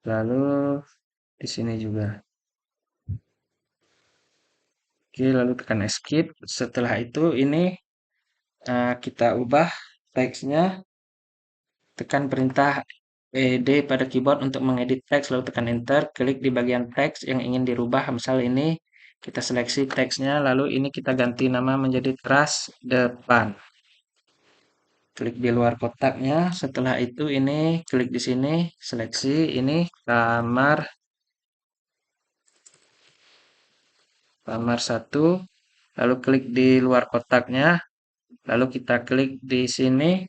lalu di sini juga. Oke, lalu tekan escape. Setelah itu ini kita ubah teksnya, tekan perintah ED pada keyboard untuk mengedit teks, lalu tekan enter, klik di bagian teks yang ingin dirubah. Misal ini kita seleksi teksnya, lalu ini kita ganti nama menjadi teras depan. Klik di luar kotaknya. Setelah itu ini klik di sini, seleksi ini kamar 1, lalu klik di luar kotaknya, lalu kita klik di sini.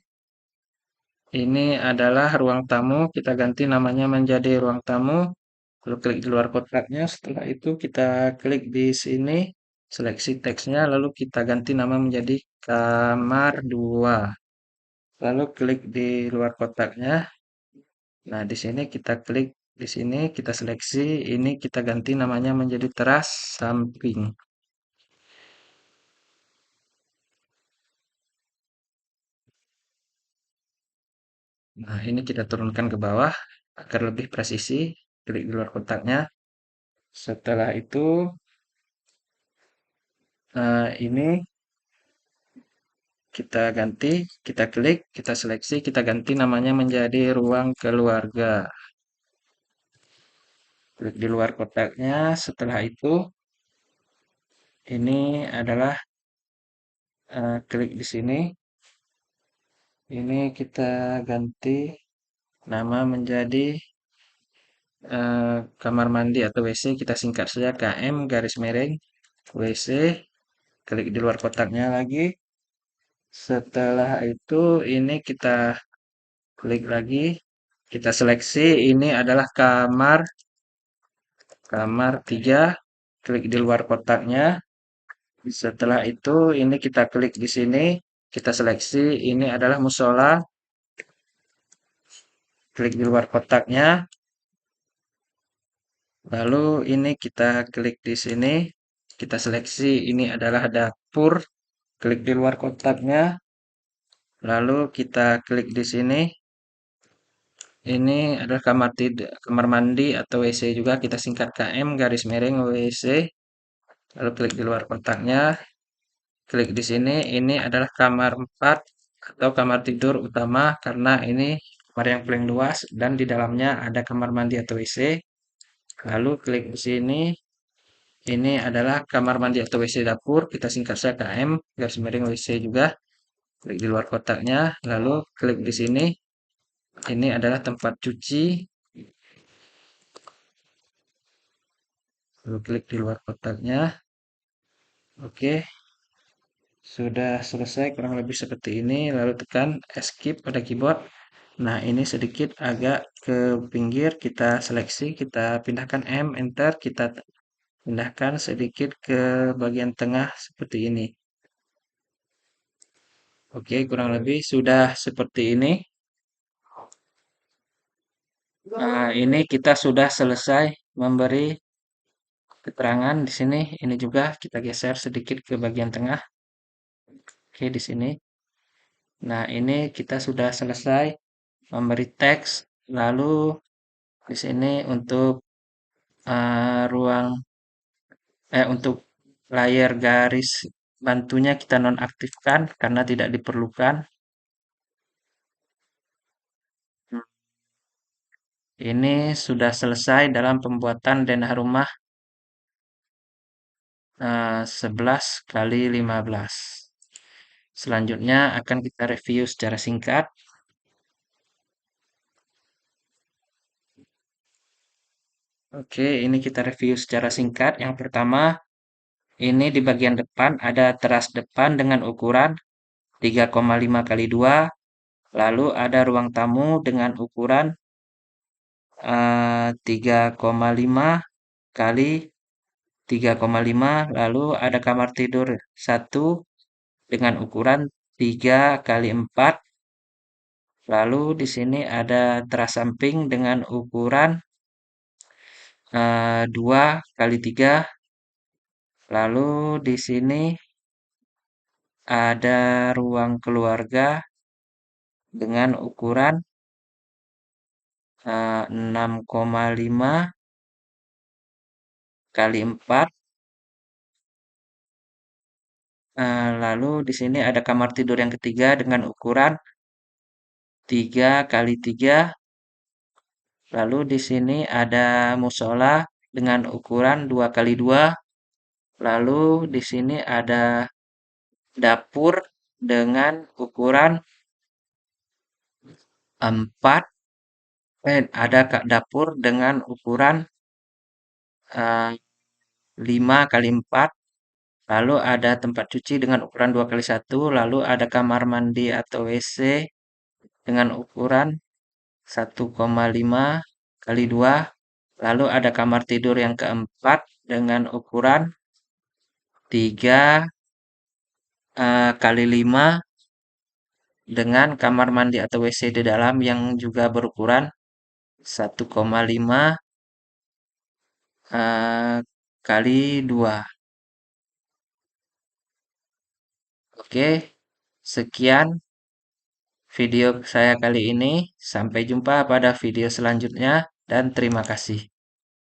Ini adalah ruang tamu, kita ganti namanya menjadi ruang tamu. Lalu klik di luar kotaknya, setelah itu kita klik di sini, seleksi teksnya, lalu kita ganti nama menjadi kamar 2. Lalu klik di luar kotaknya. Nah, di sini kita klik di sini, kita seleksi, ini kita ganti namanya menjadi teras samping. Nah, ini kita turunkan ke bawah agar lebih presisi. Klik di luar kotaknya. Setelah itu, ini kita ganti, kita klik, kita seleksi, kita ganti namanya menjadi ruang keluarga. Klik di luar kotaknya, setelah itu ini adalah klik di sini, ini kita ganti nama menjadi kamar mandi atau WC, kita singkat saja KM garis miring WC, klik di luar kotaknya lagi. Setelah itu ini kita klik lagi, kita seleksi, ini adalah kamar 3, klik di luar kotaknya. Setelah itu ini kita klik di sini, kita seleksi, ini adalah musola, klik di luar kotaknya. Lalu ini kita klik di sini, kita seleksi, ini adalah dapur, klik di luar kotaknya. Lalu kita klik di sini, ini adalah kamar mandi atau WC juga, kita singkat KM garis miring WC. Lalu klik di luar kotaknya, klik di sini, ini adalah kamar 4 atau kamar tidur utama karena ini kamar yang paling luas dan di dalamnya ada kamar mandi atau WC. Lalu klik di sini, ini adalah kamar mandi atau WC dapur, kita singkat saja KM garis miring WC juga. Klik di luar kotaknya, lalu klik di sini, ini adalah tempat cuci. Lalu klik di luar kotaknya. Oke, sudah selesai kurang lebih seperti ini. Lalu tekan escape pada keyboard. Nah, ini sedikit agak ke pinggir, kita seleksi, kita pindahkan M, enter, kita pindahkan sedikit ke bagian tengah seperti ini. Oke, kurang lebih sudah seperti ini. Nah, ini kita sudah selesai memberi keterangan di sini. Ini juga kita geser sedikit ke bagian tengah. Oke, di sini. Nah, ini kita sudah selesai memberi teks. Lalu di sini untuk ruang untuk layar garis bantunya kita nonaktifkan karena tidak diperlukan. Ini sudah selesai dalam pembuatan denah rumah 11 kali 15. Selanjutnya akan kita review secara singkat. Oke, ini kita review secara singkat. Yang pertama, ini di bagian depan ada teras depan dengan ukuran 3,5 kali 2. Lalu ada ruang tamu dengan ukuran 3,5 kali 3,5. Lalu ada kamar tidur 1 dengan ukuran 3 kali 4. Lalu di sini ada teras samping dengan ukuran 2 kali 3. Lalu di sini ada ruang keluarga dengan ukuran 6,5 kali 4. Lalu di sini ada kamar tidur yang ketiga dengan ukuran 3 kali 3. Lalu di sini ada musola dengan ukuran 2 kali 2. Lalu di sini ada dapur dengan ukuran 4. Ada dapur dengan ukuran 5 kali 4. Lalu ada tempat cuci dengan ukuran 2 kali 1. Lalu ada kamar mandi atau WC dengan ukuran 1,5 kali 2. Lalu ada kamar tidur yang keempat dengan ukuran 3 kali 5 dengan kamar mandi atau WC di dalam yang juga berukuran 1,5 kali 2. Oke, sekian video saya kali ini. Sampai jumpa pada video selanjutnya dan terima kasih.